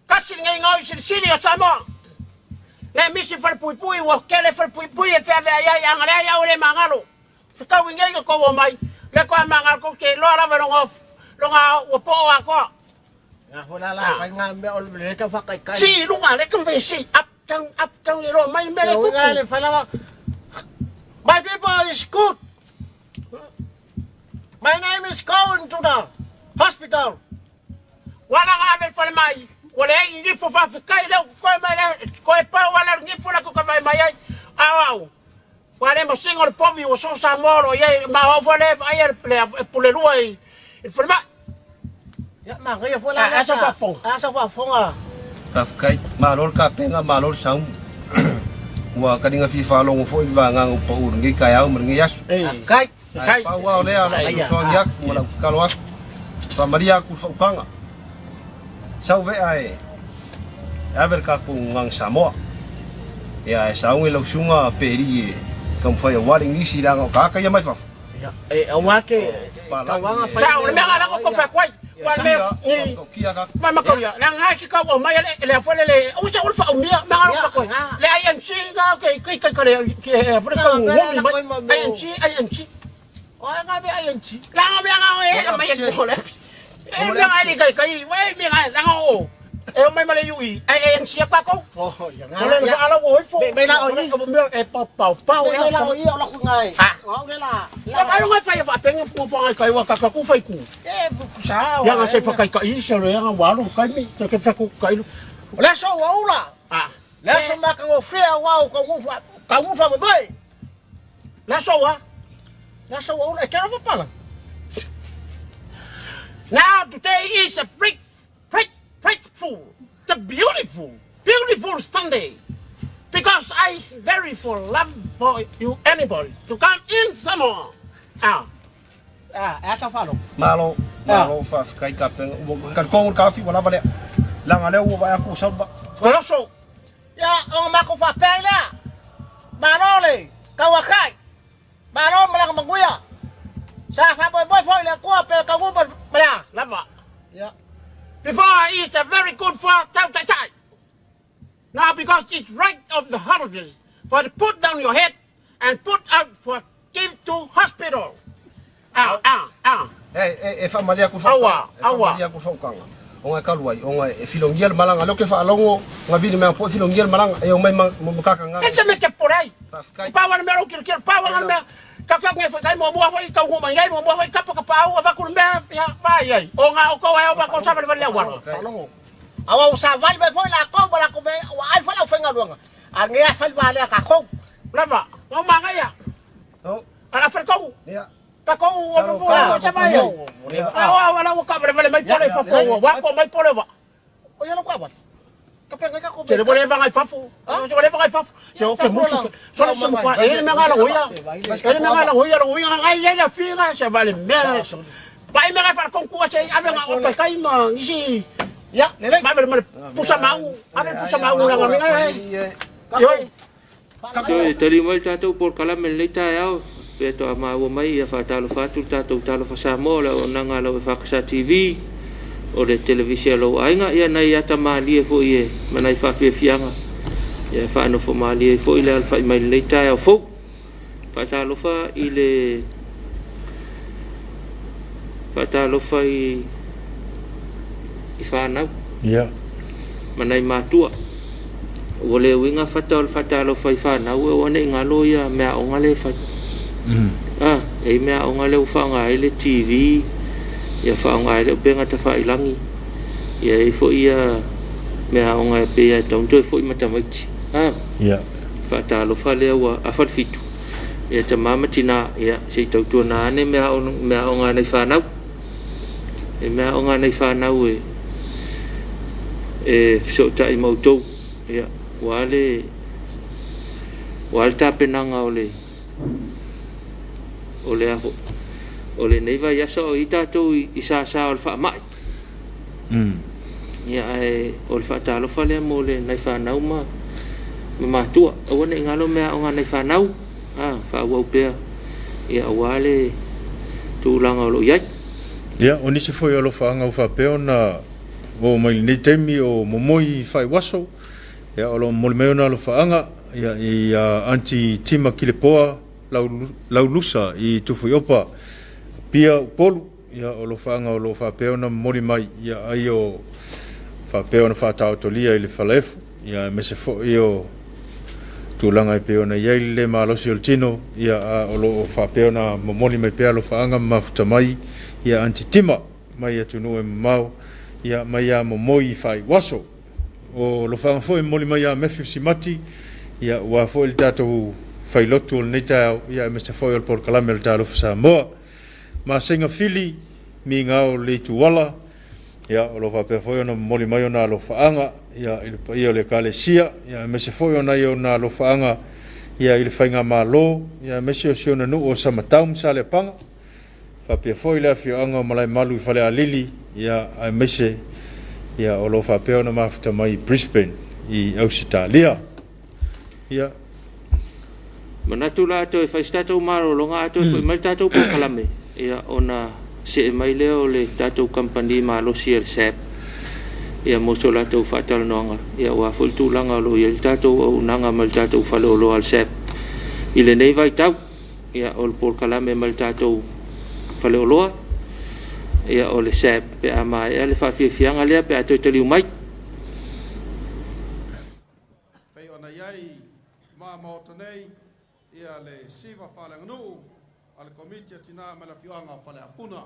kasi ngai ngai sini o samo le misi fal pui pui wo kele fal pui pui e fa ya ya ngale ya ole mangalo fika winge ko wo mai le ko mangal ko ke lo la lo nga wo po wa ko ya hola la fa nga me ol le ka fa kai si lu nga le kan ve si up tang lo mai me le ko nga le fa la my people is good my name is going to the hospital wala nga be fal mai wala ngi fo fa kai le ko mai le ko pa wala ngi fo la ko ka mai mai au wala mo singo le povi o so sa moro ye ma o fole ai le pule ruai il forma ya ma nga ya fo la asa fa fong ah ka kai malol ka penga malol sang wa kadinga fi fa long fo va nga pa ur ngi kaya um ngi yas kai pa wa le ala so yak mo kalwa pa maria ku so panga sau ve ai aver ka ku ngang samo ya sa ngi lo sunga peri kam fa ya wali ngi si la ka ya mai fa ya wa ke ka wa nga sa o le me nga ko fa kwai wa me ma ma ko ya na nga ki ka o mai le fo le o sa o fa o mia ma nga ko le ai en si ga ke le ke fo ka mo mi ai en si o nga be ai en si la nga be nga e mai ko le e nga ai ni kai we mi nga la nga o e mai ma le yu ai en si pa ko oh ya nga le ala o fo be la o yi e pa be la o yi o la ku ngai o le la la mai nga fa ya fa penga fo fo ai kai wa ka ku fa ku ku sa ya nga se fa kai kai se le nga wa lo kai mi te ke fa ku kai le so wa ula le so ma ka o fe wa ka ku fa me la so wa le so wa ula ke fa pala now today is a freak wonderful, the beautiful, beautiful Sunday. Because I very full love for you, anybody, to come in some more. Essa falou. Malo fa kai kapten kan kong kafi wala bale. Lang ale wo ba aku sabba. Well, also, Ya, ang mako fa pela. Manole, kawakai. Mano malang maguya. Sa fa boy foi le ko pe ka gu ba. love Ya. before I eat a very good for Tau Tai Tai. Now, because it's right of the holidays for to put down your head and put out for give to hospital. Fa malia ku fa. Malia ku fa kang. Onga kaluai, onga filongiel malang alo ke fa alongo, ngabini me po filongiel malang ayo may makakanga. Esa me que por ahí. Pawan me lo kir pawan me kakak nge fa kai mo mo fa ka ko mangai mo mo fa ka pa pa fa ku me ya pa yai. Onga o ko wa ba ko sa ba le war. Alongo. Awa sa vai be foi la ko bala ko be wa ai fa la fenga luanga. Ange fa ba le ka ko. Lava, o mangaya. Oh, Ala fa ko. ya. Ka ko o sa ba yai. Awa wala ko ka ba mai pole fa fo wa ko mai pole wa. O ya lo kwa ba. Ka pe ka ko. Jadi boleh bangai fafu. Jadi boleh bangai fafu. Yo ke musuh. Soalnya semua ini mengalah hoya. Ini mengalah hoya ngai ya finga sa vale mer. Pai mengai fa kon kuasa ave nga o kai ma isi. Ya, nele. Mai bel pusa mau. Ada pusa mau nga ngai. Yo. Toi tali mai tatou por kala men le tai au. Pe to ma wo mai ia fa talo fa tu tatou talo fa sa mo la ona nga lo fa sa TV. O le televisia lo ainga ia nei ata mali fo ie manai fa fe fianga. Ia fa no fo mali fo ile al fa mai le tai au fo. Fa talo fa ile fa talo fa i fa na Ya. manai matua. O le winga fatalo fai fana o ne ngalo ya me o ngale fa e me o ngale u fa ngai le TV ya fa ngai le benga ta fa ilangi ya i fo ia me o ngai pe ya tonto fo i mata mai Ya. fatalo fa le wa a fa fitu ya ta mama tina ya sei tautu na ne me o ngale fa na e me o ngale fa na e so ta i moto ya wale tapenanga ole neiva ya so ita to isa sa al fa mai ya e ol fa talo fa le mo le nai fa nau ma tua o ne ngalo me o ngai fa nau fa wo pe ya wale tu langa lo ya Ya, o nisi foi alo whaanga u whapeo na o mai ni temi o momoi whai waso. Ya, o lo mole meo na alo whaanga ya, i anti tima kilepoa lau lusa i tufu opa pia polu. Ya, o lo whaanga o lo whapeo na mole mai ya ai o whapeo na whatao tolia i le whalefu. Ya, me se fo i o tūlanga i peo na iei le malosi o le tino. Ya, o lo whapeo na momoni mai pea lo whaanga mafuta mai. Ia antitima mai atu no e mau ia mai a momoi fai waso o lo fanga foi moli mai a Matthew Simati ia wa foi il tato fai lotu nei tau ia Mr. foi por kalamel talo fa mo ma singa fili mi ngao le tuala ia o lo fa pe foi no moli mai na lo faanga ia il le kalesia ia Mr. foi na yo na lo faanga ia il fainga malo ia Mr. siona no o samatau sale panga fa pe foi la fi anga malai malu fale alili ya ai mese ya o lo fa pe ona mafuta mai Brisbane i Australia ya manatu la to fa stato maro longa to mai tato po kalame ya ona se mai leo le tato company malo sier sep ya moso la to fa tal nonga ya wa fol tu langa lo ya tato o nanga mal tato fa lo al sep ile nei vai tau ya ol por kalame mal tato fale oloa ia o le sep pe ama ia le fafiafiaga lea pe atoe taliu mai pei ona iai mamaota nei ia le siva faleaganuu a le komiti atinā ma le afioaga o faleapuna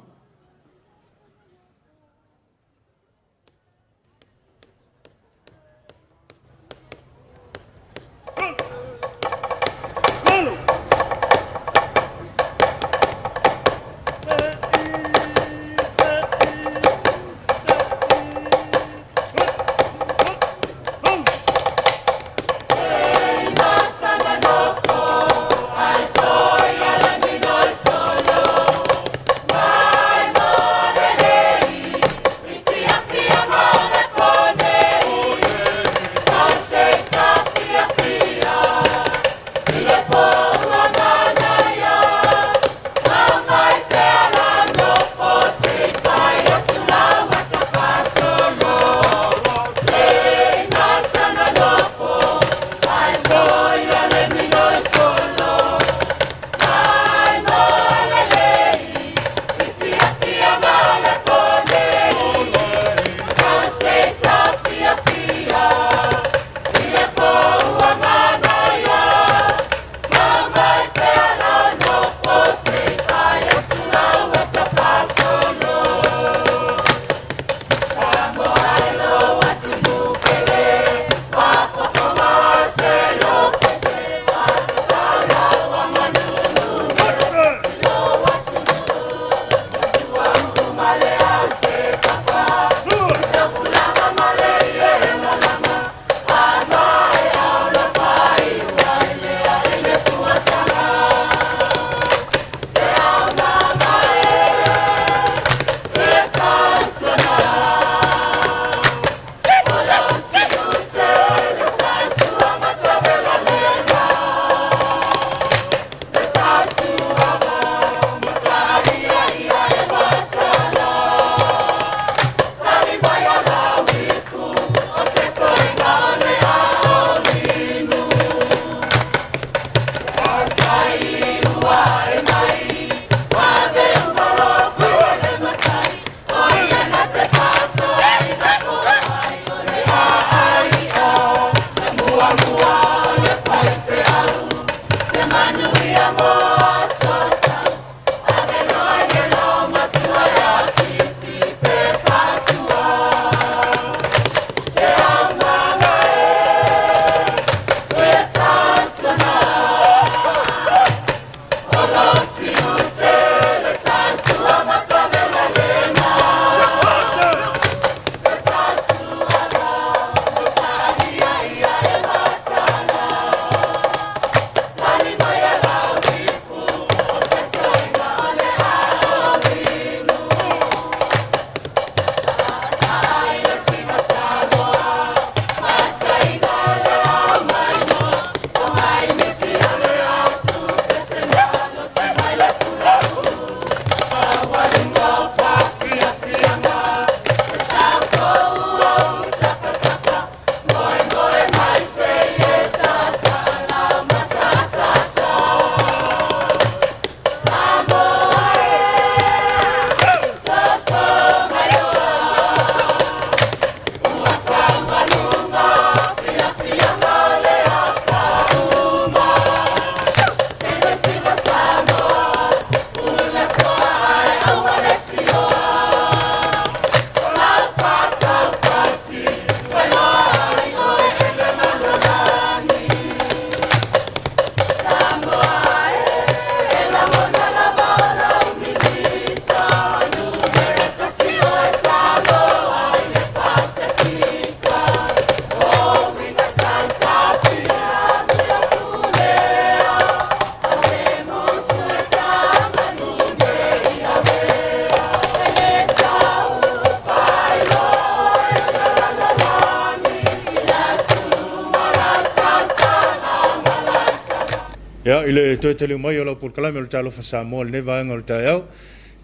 Ya ile to tele mai ola por kala mel talo fa Samoa le va ngol ta ya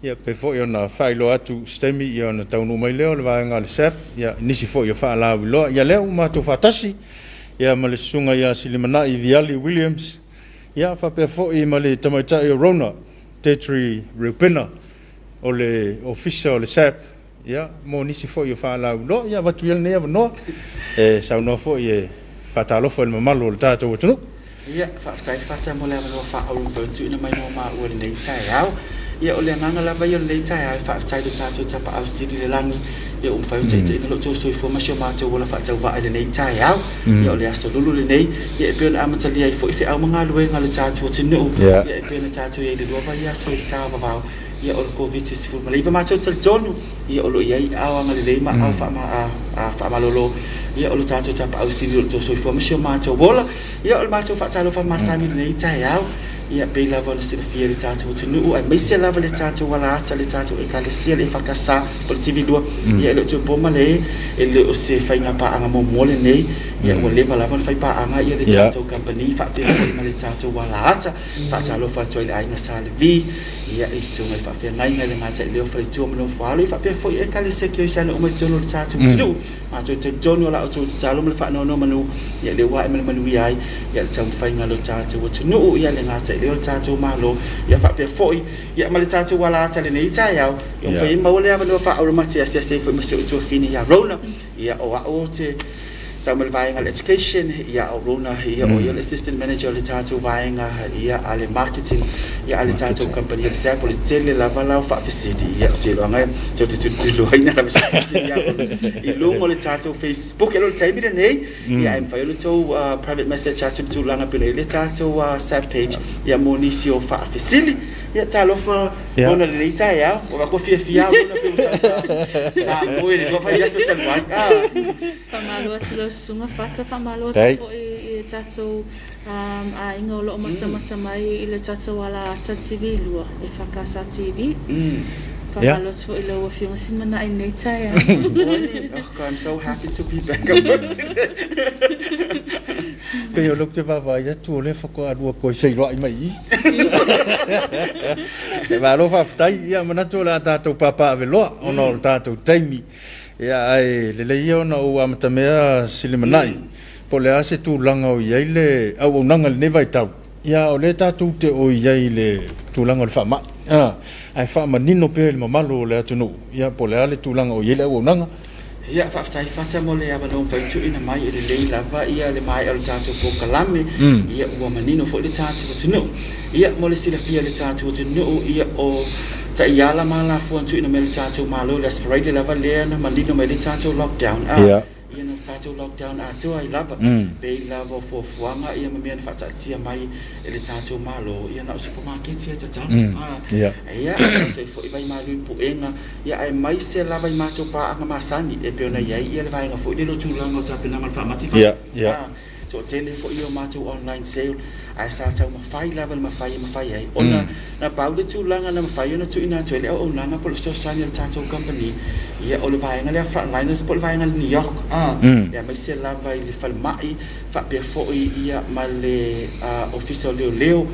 ya pe fo yo na failo atu stemi yo na tau no mai le va ngal sep ya nisi fo yo fa la lo ya le uma to fatasi ya male sunga ya silimana i Viali Williams ya fa pe fo I male tamaita yo Rona Tetri Rupina ole official le sep ya mo nisi fo yo fa la lo ya va tu yel ne no sa no fo ye fatalo fo le malo ta to tunu ia fa mo le mo fa au ko tu na mai mo ma o le nei tai au ia o le nganga la vai o le nei tai au fa tai do ta pa au sidi le langi ia fa te no lo so information ma te wala fa tau va le nei tai au ia o le aso lulu le nei ia pe na amatali ai fo I au manga lu nga le ta tu tinu ia pe na ta tu ia le do va ia so sa va ia o covid is fu mali va ma tu jonu ia o lo ia au nga le ma au fa ma lolo ia o lo ta pa au sidi lo so information ma te wala ia o ma tu fa talo fa masani nei tai au ia pe la vola se fia le tatu tinu ai mai se la vola tatu wala ata le tatu e kale se le fakasa por TV do ia le tu boma le ele o se fai nga pa anga mo mole nei ia o le vala fai pa anga ia le tatu company fa pe le tatu wala ata pa talo fa toi ai nga sale vi ia isu mai fa pe ngai nga le ngata le fa tu mo fa le fa pe foi e kale se ke sa no mo jono le tatu tinu ma tu te jono la tu talo mo fa no manu ia le wa manu ai ia tau fai nga le tatu tinu ia le ngata le tatu malo ia fa pe foi ia male tatu wala tale nei tai au ia fa ma wala va no fa au ma tia se foi ma se tu fini ia Rona ia o te Samuel Vainga education ia o Rona ia o ia assistant manager le tatu Vainga ia ale marketing ia ale tatu company le sa pole tele la vala fa facility ia te lo ngai te lo ina la ia I lo mo le tatu Facebook ele tai bile nei ia I'm fa le to private message chat to langa pele le tatu sub page ia monisio fa facility ia talo fa ona le tai ia o va ko fia ona pe sa mo ele ko fa ia so tele wa fa malo tilo sunga fata fa malo fo I tatu a inga lo mata mai I le tatu wala TV lua e fakasa TV fa malo fo I lo fiunga simana I nei tai I'm so happy to be back pe yo look te va ya tu le fa ko adu ko sei roi mai e va lo fa tai ia mana tu la ta tu papa ve lo ono ta tu taimi ia ai le io no amata mea silimanai po le ase tu langa o ia le au nanga le vai tau ia o le ta tu te o ia le tu langa le fa ma ai fa ma nino pe le mamalo le atu no ia po le ale tu langa o ia le au nanga ia fa fata mo le aba no vai tu ina mai le lava ia le mai al tatu po kalame ia o manino fo le tatu tino ia mo le sila fia le tatu tino ia o ta ia la mala fu tu ina mel tatu malo let's friday lava le na manino mel tatu lockdown ia na tatu lockdown tu ai lava be lava fo fuanga ia me fa tia mai le tatu malo ia na supermarket ia ta ia se fo vai malu pu enga ia ai mai se lava I macho pa anga masani e pe ona ia le vai nga fo de lo tu langa ta pe na mal fa mati fa so tele fo io macho online sale ai sa tau ma fai level ma fai ai ona na paude tu langa na fai ona tu ina tu le o langa por so saniel tato company ia o le vai nga le frontliners por vai nga New York ia mai se la vai le fal mai fa pe fo ia male official leo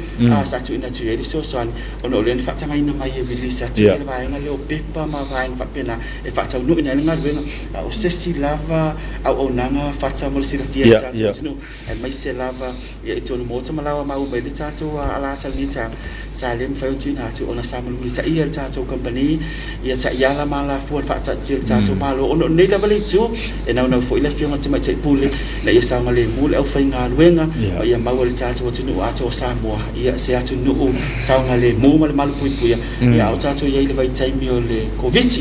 sa tu ina tu ele so sani ona le fa tanga ina mai release tu le vai nga le pepa ma vai fa pena e fa tau no ina nga le o se si lava au nanga fa tamo si la fia tato e mai se lava ia itu no mo lawa mau be le tatu ala talita salem fa uti na tu ona samu ni ta ia tatu company ia ta ia la mala fu fa ta til tatu malo ono nei level tu e na no fo ile fiona te mai te pule na ia sa ngale mul au fa nga luenga ia mau le tatu tu no ato samoa ia se atu no sa ngale mu mal mal pui pui ia au tatu ia ile vai tai mi ole covid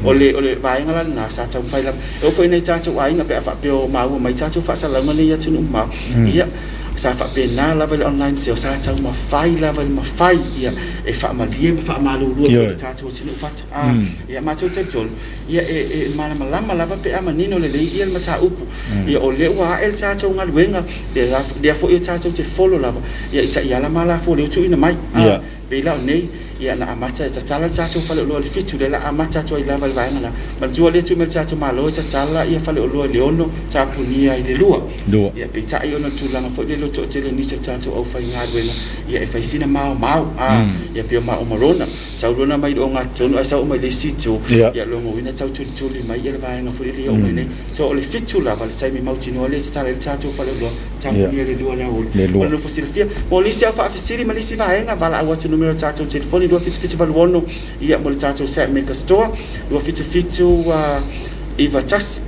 ole vai ngala na sa ta fa la o fa nei tatu ai nga pe fa pe o mau mai tatu fa sa la ngale ia tu no ma ia sa fa pena level online se sa tau ma fai level ma fai ia e fa ma lie fa ma lu lu ta tu tinu fa ia ma tu te jol ia e mana malama lava pe ama nino le ia ma ta upu ia o le wa el sa tau ngal wenga dia fo ia ta tu te follow lava ia ta ia la mala fo le tu ina mai pe la nei ia na amata tatala tatou fale lo le fitu le la amata to ila vai vai ngala ma jua le tu me tatou malo tatala ia fale lo le ono tapunia i le lua ia pita i ono tulanga fo le lo to tele ni se tatou au fai ngadwena ia e fai sina mau ia pio mau marona saulona mai o nga tonu ai sau mai le situ ia lo mo ina tau tuli mai ia vai nga fo le o mai ne so le fitu la vale tai mi mau tino le tatala le tatou fale lo tapunia le lua la o fosilfia polisi fa fasili malisi va nga vala awatu numero tatou telefoni do fitu valuono ia mo le tatou set make store do fitu iva tas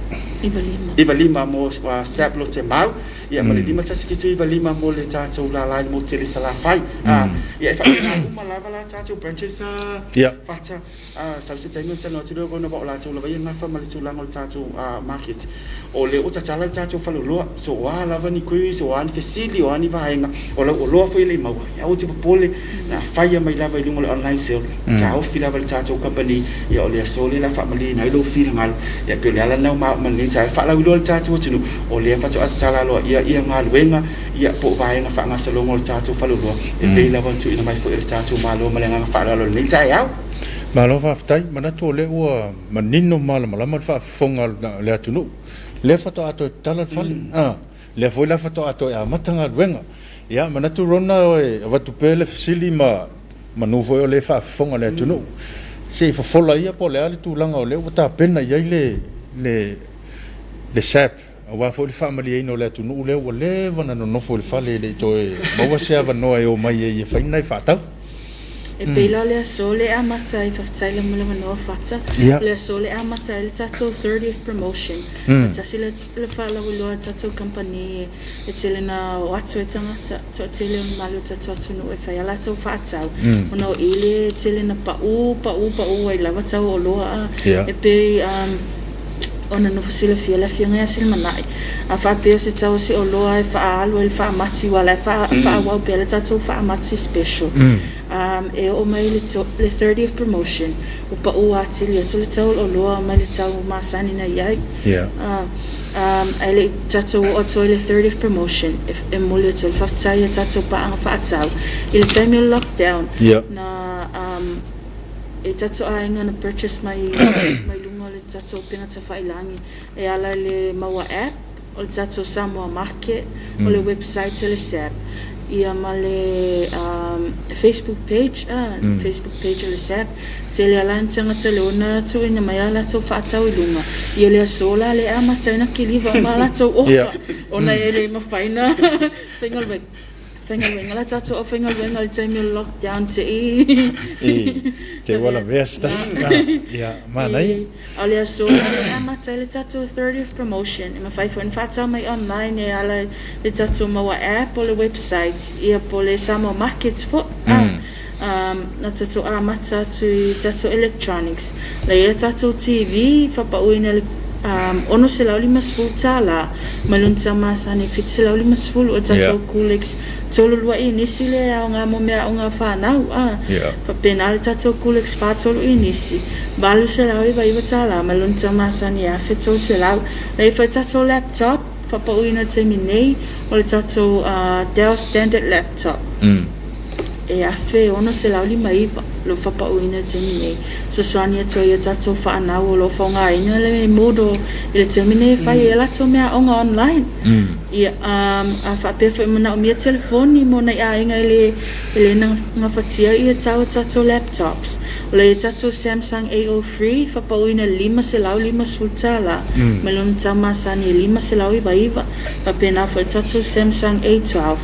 iva lima mo wa saplo te mau ia mo le lima tas fitu iva lima mo le tatou la mo tele sala fai ia fa uma lava la tatou branches fata sa se taino tano te lo no ba la tatou la vai nga fa mali tulang o tatou market o le o tatala tatou faloloa so wa lava ni kui so an fasili o ani vaenga o lo foi le mau ia o te pole na faia mai lava i lungo le online sale tau fi lava le tatou company ia o le sole la family na lo fi ngal ia pe le ala na ma man ta fa la lo tatou tunu o le fa tatala lo ia ngal wenga ia po vaenga fa nga salo ngol tatou faloloa e pe lava tu ina mai foi le tatou malo malenga fa la lo ni ta ia malo fa ftai mana to le ua manino malama fa fonga le atunu le fato ato tala fali le foi la fato ato a matanga wenga ia mana tu rona e watu pele fasili manu foi le fa fonga le tunu se fa fola ia po le ali tu langa o le wata pena ia le sap wa foi fa mali no le tunu le le wana no foi fa le to e mo se ava no e o mai e fa nai fa e pela le sole a mata I fatai le mole no fata le sole a mata le tatou 30th promotion tasi le fa la lo tatou company e tele na watu e tangata to tele malu tatou tunu e fa la tatou fatau ono ile tele na pa u ai lava tau o loa e pe ona no fasile fiela fianga sil manai a fa pe se tau se o loa e fa alu e fa mati wala fa wa pe le tatou fa mati special e o mai le 30th promotion o pa o atili to le tau o loa mai le tau masani na iai ele tatou o le 30th promotion if e mole to fa tai tatou pa anga fa tau il time lockdown na e tatou ai ngana purchase mai lungo le tatou pina ta failangi e ala le maua app o le tatou Samoa market o le website le sap ia male Facebook page le sap tele ala ntanga tele ona tu ina mai ala tu fatau ilunga ia le sola le ama tana kiliva mala tu ona ele ma faina Fengal la tatou o fengal venga le time lockdown te wala vestas ia manai ale so ama tele tatou 30th promotion ma fai fon fata mai online e ala le tatou ma app o le website ia po le Samoa markets fo na tatou amata tu tatou electronics le tatou TV fa pa uina le ono se lauli masfutala malun sama sani fit se lauli masful o tatou kulex tolo lua inisi le au nga mo mea unga whanau pa penale tatou kulex whatolo inisi balu se laui vai watala malun sama sani a fetol se lau le fa tatou laptop fa pa uina te minei o le tatou Dell standard laptop e afe ono se lauli mai lo fa pa uina te minei so soania to ia tatou whanau lo whaunga ina le modo ile te minei fai e lato mea onga online ia a fa pe fa mana o mia telefoni mo na ia inga ile nga fatia ia tatou laptops le tatou Samsung A03 fa pa uina 5 se lau 5 sultala melon tama sani 5 se lau iva pa pena fa tatou Samsung A12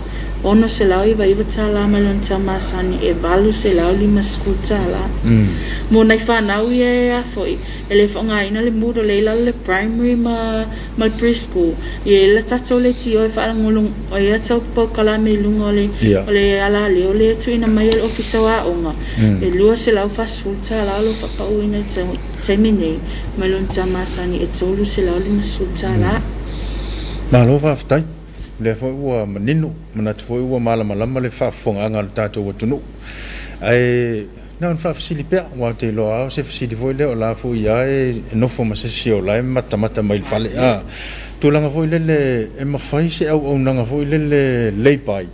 ono se lau iva tala melon tama sani e balu se lau 5 sultala mo na whanau ia foi ele whanga ina le mudo le ila le primary ma preschool ia la tatou le tio e whaangulung o ia tau pau kalame lungo o le ala le o le tu ina mai le ofisa wa onga e lua se lau fast food tala lo whapau ina taimine melon tama sani e tolu se lau 5 sultala na lo whaftai le foi ua manino mana tu foi ua malama le whafonga anga le tatou watunu ai na fa fasili pe wa te lo a se fasili foi le o la fu ia e no fo ma se si o la mata mai fale tu langa foi le e ma fai se au nanga foi le pai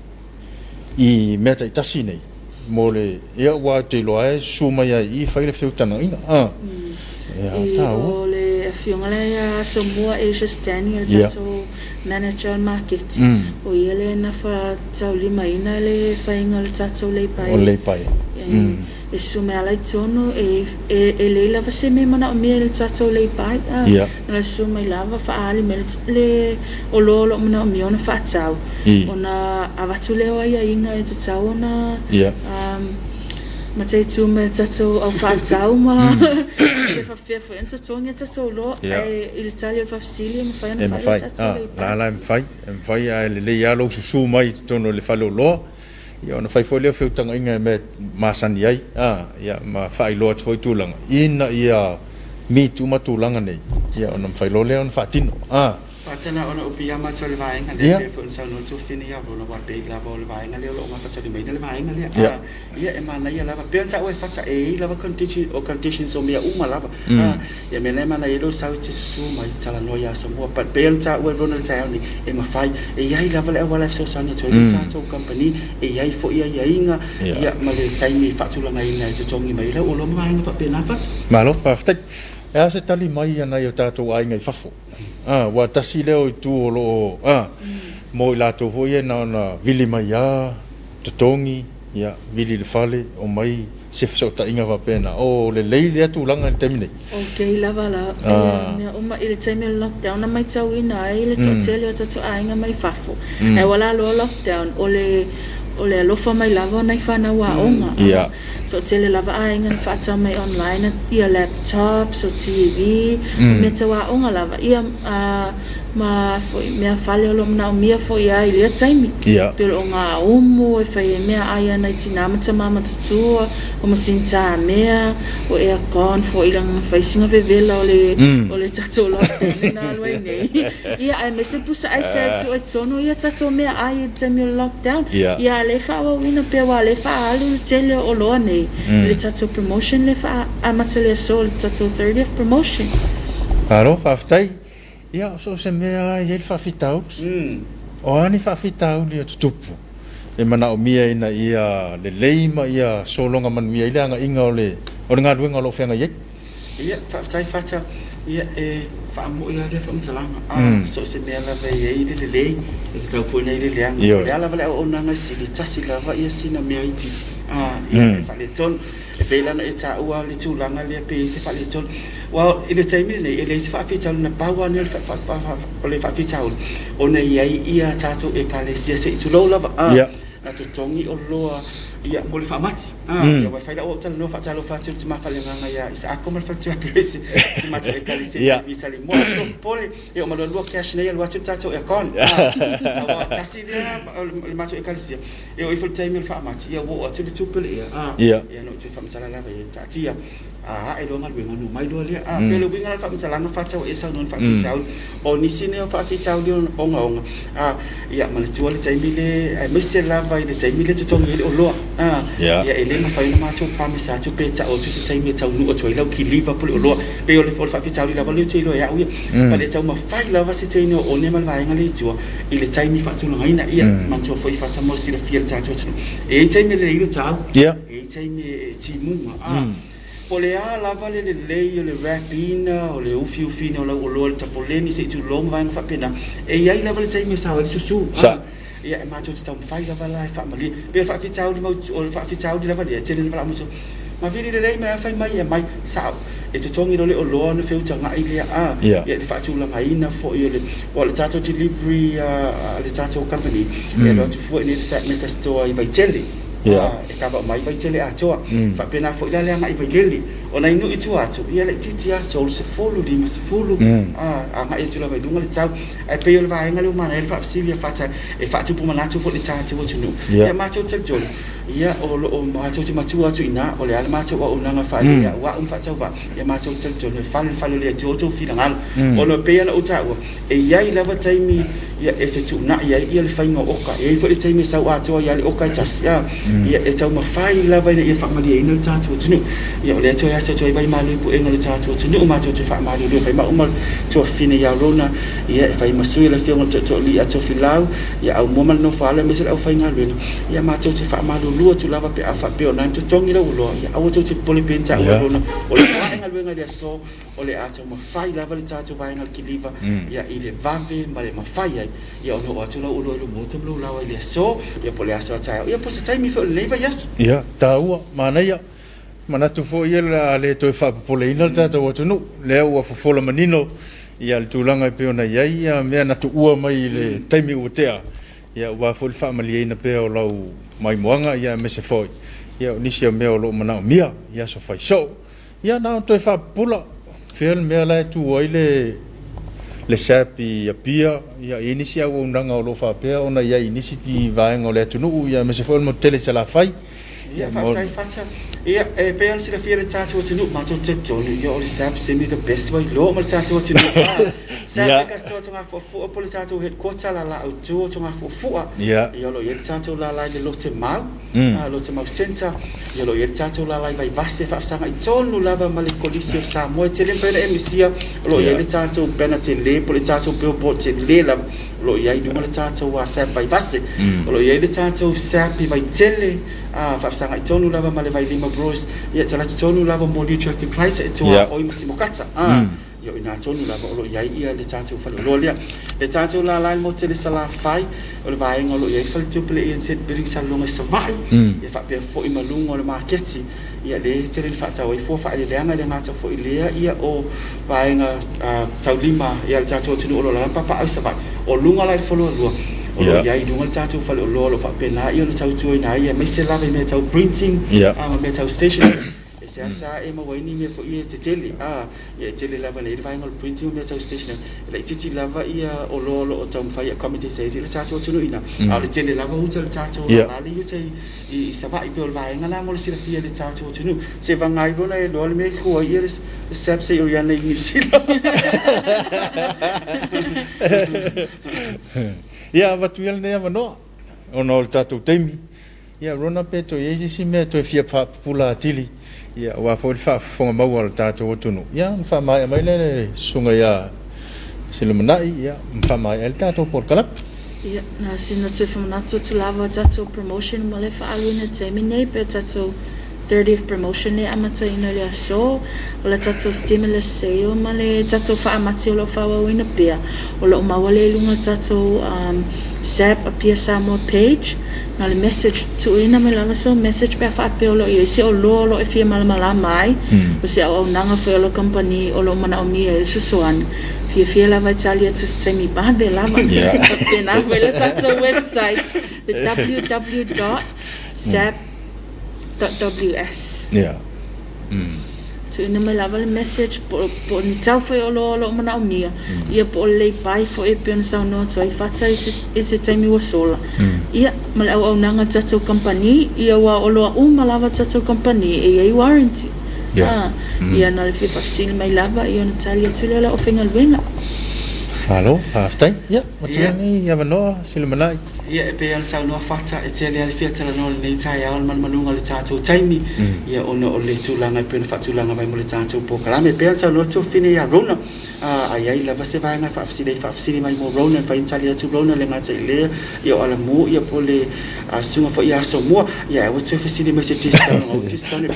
I meta I tasi nei mole ia wa te loa suma ia I fai le fiutanga ina o le fionga le Samoa Asia Stani le tato manager market o ia le na fa tau lima ina le fainga le tato le pai o le pai e sume ala tono e le lava se me mana o me le tato le pai na sume lava fa ali me le o lolo mana o me ona fa tau ona avatu le o ia inga e tau na ma te tu me tato au fa tau ma le fa fia fa enta tonga tato lo e il taglio fa sili ma fa na fa tato le pai la fai le ia lo su mai tono le fa lo ia ona fai foi le fiutanga inga me masani ai ia ma fai lo foi tulanga ina ia mi tu matulanga nei ia ona fai lo le ona fatino Patana ona upiama tole vainga le fo sa no tu fini ya bona wa pe la vol vainga le lo ma fatali mai le vainga le ia e mana ia lava pe sa o fata e lava condition so mia uma lava ia me le mana ilo sa ti su mai sala no ya so mo pa pe sa o bona sa ni e ma fai e ia lava le wala so sa ni to so company e ia fo ia inga ia ma le tai mi fatula mai na to tongi mai le o lo vainga pa pe na fat malo pa fata e se tali mai ana yo tato ai ngai fafo wa tasi leo tu o lo mo la to voye na vili mai ya totongi ya vili le fale o mai se fso ta inga va pena o le leile tu langa temine okay la vala me o ma ile time lockdown na mai tau ina ile totele o tatu ainga mai fafo e wala lo lockdown o le alofa mai lava nai whana wa onga so tele lava ainga na whata mai online ia laptop so TV me te wa onga lava ia ma foi mea fale lo na mia foi ai le taimi pero nga umo e fai mea ai na tinama te mama tutu o masinta mea o e con foi lang fai singa vevela o le tato lo na lo nei ia ai me se pusa ai se tu e tono ia tato mea ai te me lockdown ia le fa o wina pe wa le fa alu tele o lo nei le tato promotion le fa amatele sol tato 30th promotion aro fa ftai ia so se mea ia fa fitau o ani fa fitau le tutupu e mana o mia ina ia le leima ia solonga man mia ile anga inga ole o nga duenga lo fenga ye ia fa ftai fata ia e fa mo ia le fa mtalanga so se mea la ve ia ile le e tau fo nei le anga ia la vale o nanga sili tasi la va ia sina mea ititi ia fa le ton e pela na eta ua le tulanga le pe se fa le ton wa ile taimi ne ile se fa fita na pawa ne fa le fa fita o ne ia tato e kale se tu lo lava na tu tongi o loa ia mo le fa mati ia wa fa da o tan no fa talo fa tu ma fa le nganga ia isa ako mal fa tu presi tu ma e kale se visa le mo pole e o ma lo cash ne ia tu tato e kon wa tasi le ma tu e kale se e o ifo taimi fa mati ia wo tu tu pele ia no tu fa mtala la ia tatia e lo ngal nganu mai do le pelo winga fa mtsalanga fa tau esa non fa tau o ni sine fa tau le onga ia ma le tu le taimi le me se la vai le taimi le tu tongi o lo ia ele ma fa ma tu promise tu pe tau tu se taimi tau nu o tu lau ki Liverpool o lo pe o le fa tau la vale tu lo ia pa le tau ma fa la va se taimi o ne mal vai ngali tu ile taimi fa tu ngai na ia ma tu fa ta mo si le fiel tau tu e taimi le ile tau e taimi ti mu o le la vale le le rapina o le ufiufina o la o tapoleni se tu long vai fa pena e ia la vale taimi sa o susu ia ma tu tau fai la vale fa mali pe fa fitau di mo o fa fitau di la vale tele la mo ma vili le mai fai mai mai sa e tu tongi le o lo na feu tanga ile ia le fa tu la mai na fo ile o le tato delivery le tato company e lo tu fo ni set me store i vai tele e kaba mai vai tele a toa fa pena fo ile nga i vai leli ona inu itu atu ia le titi a tol se folo di ma se folo nga i tu la vai dunga le tau ai pe ile vai nga le mana ele fa sivia fa ta e fa tu pu mana tu fo le tatu tu nu ia ma tu tel jol ia o ma tu ma tu atu ina o le ala ma tu o nga fa ia wa fa tau va ia ma tu tel jol fa le jo tu fi ngal o no pe ana o tau e ia ile va taimi ia e fetu na ia le fainga oka e fo le taimi sau ato ia le oka tas ia ia e tau mafai lava ia fa mali ina le tatu tunu ia le to ia to vai mali pu enga le tatu tunu ma to fa mali le fa ma uma to fine ia rona ia fa masui le fiona to li ato filau ia au mo mal no fa le mesel au fainga le ia ma to fa mali lu to lava pe afa pe ona to tongi le lo ia au to pole pensa rona o le fainga le ngai so o le ato mafai lava le tatu vai ngal kiliva ia ile vave ma le mafai ia ono atu la ulo lo motam lo la ile so ia pole aso tai ia po se tai mi fo le va yes ia taua mana ia mana tu fo ia le to fa pole ina tata o tunu le o fo fola manino ia le tulanga pe ona ia me na tu ua mai le taimi o tea ia wa fo fa mali ina pe o lau mai moanga ia me se foi ia nisi me o lo mana mia ia so fai so ia na to fa pula fel me la tu o le sapi pia ia inisi au unanga o lo fa pe ona ia inisi ti vaenga o le tunu ia me se foi mo tele sala fai ia fa tai fata ia e pe al sira fiere tatu tunu ma to tip joni ia o le sap semi the best way lo ma tatu tunu sap ka sto tonga fo fo po le tatu headquarter la au tu tonga fo fo ia lo ia tatu la le lo te mal lo te mal center ia lo ia tatu la vai vaste fa sanga i tonu lava ma le polisi sa mo te le pele emisia lo ia le tatu penalty le po le tatu po te le la lo ia i duma le tatu wa sap vai vaste lo ia le tatu sap vai tele fa sanga i tonu lava ma le vai lima bros ia tala tonu lava mo di traffic lights e to o i masimo kata yo ina tonu lava lo ia le tatu fa lo le tatu la mo te le sala fai o le vai ngolo ia fa tu ple in set building sa longa sa vai ia fa pe fo i malungo le marketi ia le te le fa tau i fo fa le anga le ngata fo i le ia o vai nga tau lima ia le tatu tunu lo la papa ai sa vai o lunga la fo lo o ia i dunga tatu fa lo fa pe na ia le tau tu ina ia me se lava me tau printing me tau station sa e mo wini me fo ia te tele ia tele lava le vai ngol printing me tau station le titi lava ia o lo o tau fai comedy se le tatu tunu ina le tele lava u tele tatu la li u te i sa vai pe o vai ngala mo le sira fia le tatu tunu se vangai bona e lo le me ko ia le sap se o ia nei ni sila ia va tu ia ne no ono le tatu temi ia rona pe to ye si me to fia pa pula tili ia wa fo fa fo ma wa tatu tunu ia fa mai le sunga ia silumanai ia fa mai el tatu por kalap ia na sino te fa na to lava tatu promotion mo le fa aluna temi nei pe tatu 30th promotion ne amata ina le so o le tatu stimulus sale ma le tatu fa amati lo fa wa ina pia o lo ma wale lunga tatu zap appear samo page na le message tu ina me lava so message pe fa pe o lo i se o lo e fia mala mai o se o nanga fe lo company o lo mana o mi e susuan fia lava Italia tu stemi ba de lava pe na le tatu website the www.zap.ws so ina me lava le message po ni tau foi o lo mana o mia ia po le pai fo e pe na no so I fata is time was sola ia mal au nanga tatu company ia wa o lo malava tatu company e warranty ia na le fi fasil mai lava ia na talia tula o fingal wenga Hello, after ia matuni ia no silmanai ia pe al sa no fata e tele al fiata no le tai al man manunga le tatu taimi ia ono o le tulanga pe na fatulanga mai mo le tatu po kala me pe al sa no tu fine ya rona ai la vase vai nga fa fsiri mai mo rona fa intalia tu rona le nga tele ia ala mo ia po le sunga fo ia so mo ia o tu fsiri me se discount o discount na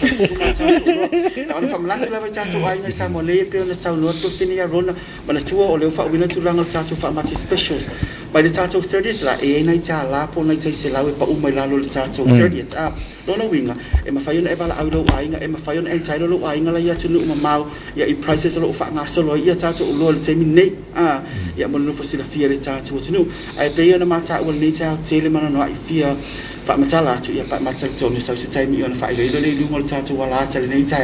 fa mala tu la vai tatu ai nga sa mo le pe na sa no tu fine ya rona mana tu o le fa wina tulanga tatu fa mati specials by the tatu 30th la e na ta la po na tai se la we pa u mai la lo le tatu 30th no winga e ma fayon e bala au lo ai nga e ma fayon en tai lo ai nga la ia tunu ma mau ia i prices lo fa nga so lo ia tatu lo le temi nei ia mo no fosila fia le tatu tunu ai pe na mata u le ta tele mana no ai fia fa matala tu ia pa mata tonu so se tai mi ona fa ile le lu tatu wala ta le nei ta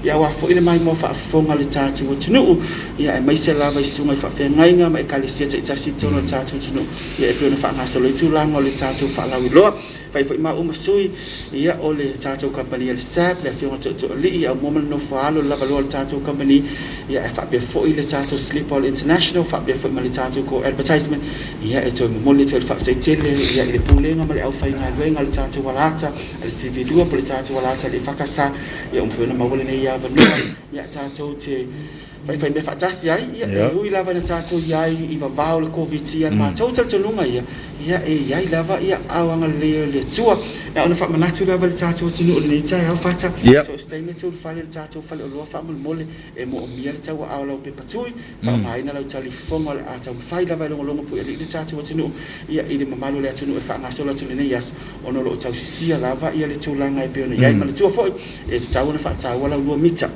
ia wa fo ile mai mo fa fonga le tatu tunu ia mai se la vai sunga fa fe ngai nga mai kalisia ta si tonu tatu tunu ia pe na fa nga so le tu la ngo le tatu fa la wi lo fai fai ma uma sui ia o le tātou company le sap le whionga tu li au moma no whaalo lava loa le tātou company ia e whapea fwoi le tātou Sleepall International whapea fwoi ma le tātou ko advertisement ia e toi mamole toi le whapea tele ia i le pūlenga ma le au whai ngā luenga le tātou walata le TV lua po le tātou walata le whakasa ia whiona mawale nei ia vanua ia tātou te fai me whaatasi ai ia e hui lava na tātou iai i vavao le COVID ia ma tātou talunga ia e iai lava ia awanga le tua na ona whamanatu lava le tātou tinu o le nei tai au whata so stay me tū whale le tātou whale o loa whamole e mo o mia le tau au lau pe patui whamaina lau talifonga le atau whai lava longa pu le tātou tinu ia i le mamalu le atunu e whaangasola tunu nei as ono lo tau sisia lava ia le tūlanga e peona iai ma le tua foi e tau ona whaatau lau lua mita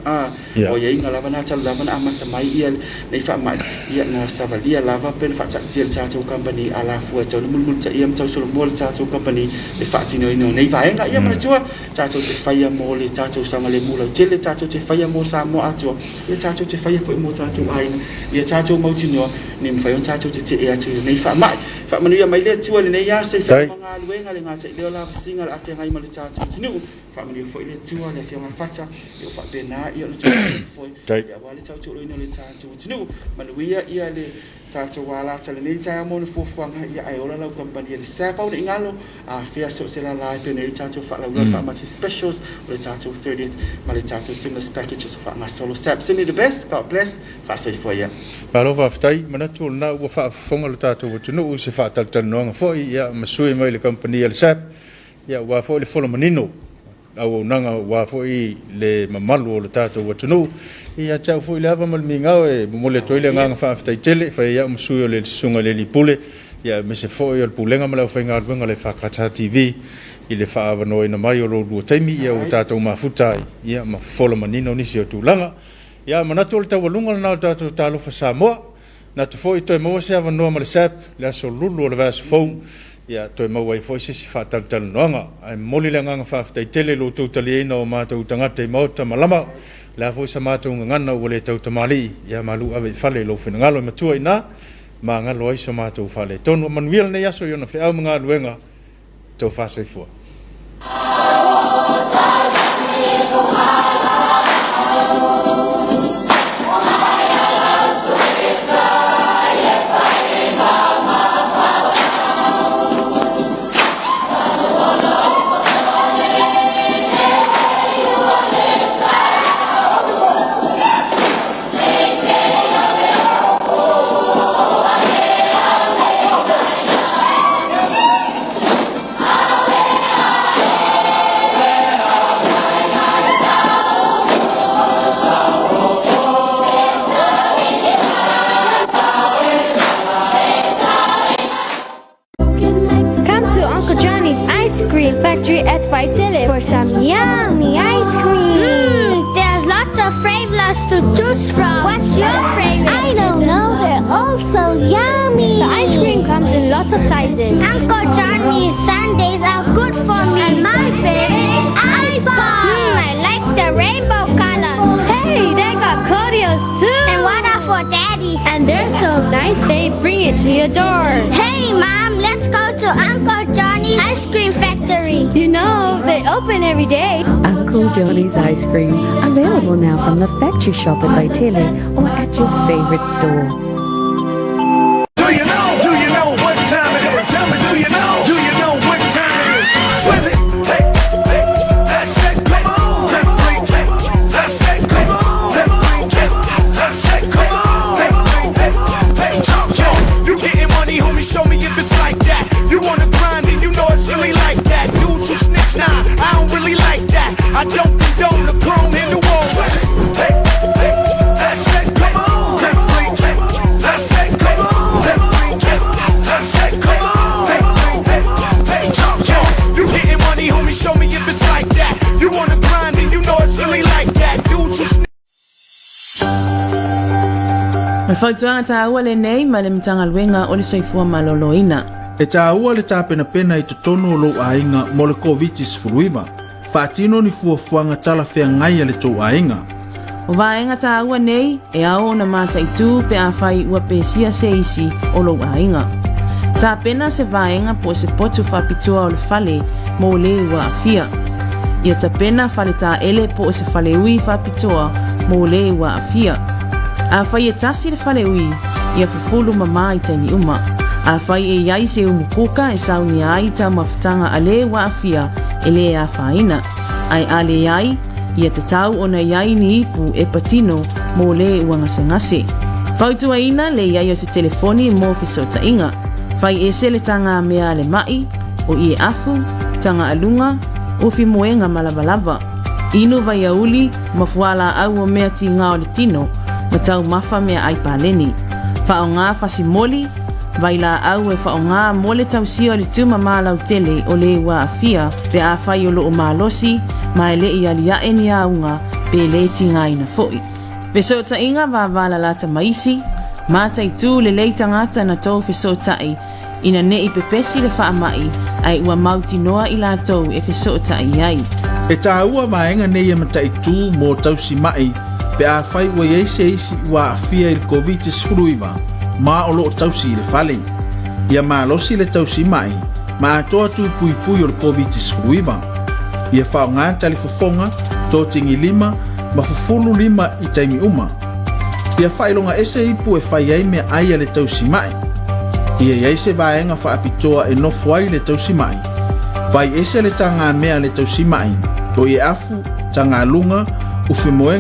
o iai nga lava na tau lava na amata mai ia nei whaamai ia na savalia lava pena whaatatia le tātou company ala fua tau na multa ia mtau solo mo le tātou company le whaatino ino nei vaenga ia mana tua tātou te whaia mo le tātou sanga le mula tele tātou te whaia mo sa mo atua ia tātou te whaia fwoi mo tātou aina ia tātou mautinoa ni mwhaion tātou te ea tu nei whaamai whaamanu ia mai le tua le nei ase whaamanga luenga le ngā te leo lava singa le ake ngai ma le tātou tinu whaamanu ia fwoi le tua le whionga whata ia whaapena ia le tua fwoi ia wale tātou ino le tātou tinu manuia ia le tātou wala tala nei tai amo le fuafuanga ia ai ola lau company le sapau le ingalo a fea so se la lai pe nei tātou whalau lau whaamati specials o le tātou 30th ma le tātou stimulus packages o whaanga solo sap send you the best God bless whaasoi fua ia Palo whaftai manatu na ua whaafonga le tātou watunu u se whaataltanoanga fwoi ia masui mai le company le sap ia ua fwoi le whola manino au nanga ua fwoi le mamalu o le tātou watunu ia tau fwoi le hava malmingau e mole toile nganga whaafitai tele whai ia masui o le sunga le lipule ia me se fwoi o le pulenga malau whai ngā ruenga le whakata TV i le whaavanoe na mai o lo lua taimi ia o tātou mafutai ia ma whola manino nisi o tūlanga ia manatu o le tawalunga na o tātou tālofa Samoa na tu fwoi toi maua se avanoa ma le sap le aso lulu o le vasa fau ia toi maua i fwoi se si whaataltala noanga ai moli le nganga whaafitai tele lo tūtali eina o mātou tangata i maota malama la foi sa mātou ngana o le tau tamali ia malu ave fale lo fina ngalo matua ina ma ngalo ai sa mātou fale tonu manuel nei aso yona fe au mga luenga tau fasa i fua Factory at Vaitele for some yummy ice cream. There's lots of flavors to choose from. What's your favorite? I don't know. They're all so yummy. The ice cream comes in lots of sizes. Uncle Johnny's sundaes are good for me. And my favorite, ice balls. I like the rainbow colors. Hey, they got cordials too. And one are for Daddy. And they're so nice, they bring it to your door. Hey, Mom, let's go to Uncle Johnny's ice cream factory. You know, they open every day. Uncle Johnny's Ice Cream, available now from the factory shop at Vaitele or at your favorite store. Do you know what time it is? Tell me, do you know what time it is? Swizzy, hey, I said, come on, I said, come on, I said, come on, talk, you getting money, homie, show me if it's like that. You wanna grind and you know it's really like that. Dudes who snitch, nah, I don't really like that. I don't condone the chrome in the wall. Hey, I said, come on, I said, come on, I said, come on, talk, you getting money, homie, show me if it's like that. You wanna grind and you know it's really like that. Dudes who snitch. Mefautuanga tāua le nei ma le mitanga luenga o le soifua maloloina. E tāua le tāpena i totonu o lo ainga mo le COVID-19. Whaatino ni fuafuanga tala whea ngai le tō ainga. O vaenga tāua nei e ao na mata i tū pe a whai ua pesia se isi o lo ainga. Tāpena se vaenga po se potu whapitua o le whale mo le ua afia. Ia tapena fale ta ele po se fale ui whapitoa mo le ua afia. A whai e tasi le fale ui, ia fufulu mama i taini uma. A whai e iai se umukuka e sauni ai ta mawhitanga a le ua afia e le a whaina. Ai ale iai, ia tatau ona iai ni ipu e patino mo le ua ngase. Whautua ina le iai o se telefoni mo fisota inga. Whai e se le tanga mea le mai, o i e afu, tanga alunga, o fi moenga malabalaba. Inu vai auli, mafuala au o mea ti ngao le tino, matau mafa mea ai paleni. Whao ngā fasimoli, vai la au e whao ngā mole tausio le tuma mālau tele o le ua afia, pe a whai o loo mālosi, mai le i alia e ni aunga, pe le ti ngai na foi. Peso ta inga va vala lata maisi, mātai tū le leita ngata na tau feso tai, ina ne i pepesi le wha mai, ai ua mauti noa i la tau e feso tai ai. E tā ua vaenga nei e matai tū mō tausi mai, pe a whai ua eise isi ua afia il COVID-19, ma o loo tausi le whale. Ia mā losi le tausi mai, ma atoa tū pui pui o le COVID-19. Ia whao ngā tali fofonga, tō tingi 5, ma fufulu 5 i taimi uma. Ia whailonga ese ipu e whai ai mea aia le tausi mai. Ia iai se vaenga whaapitoa e nofu ai le tausi mai. Vai ese le tanga mea le tausi mai, o i afu, tanga lunga, ufi moenga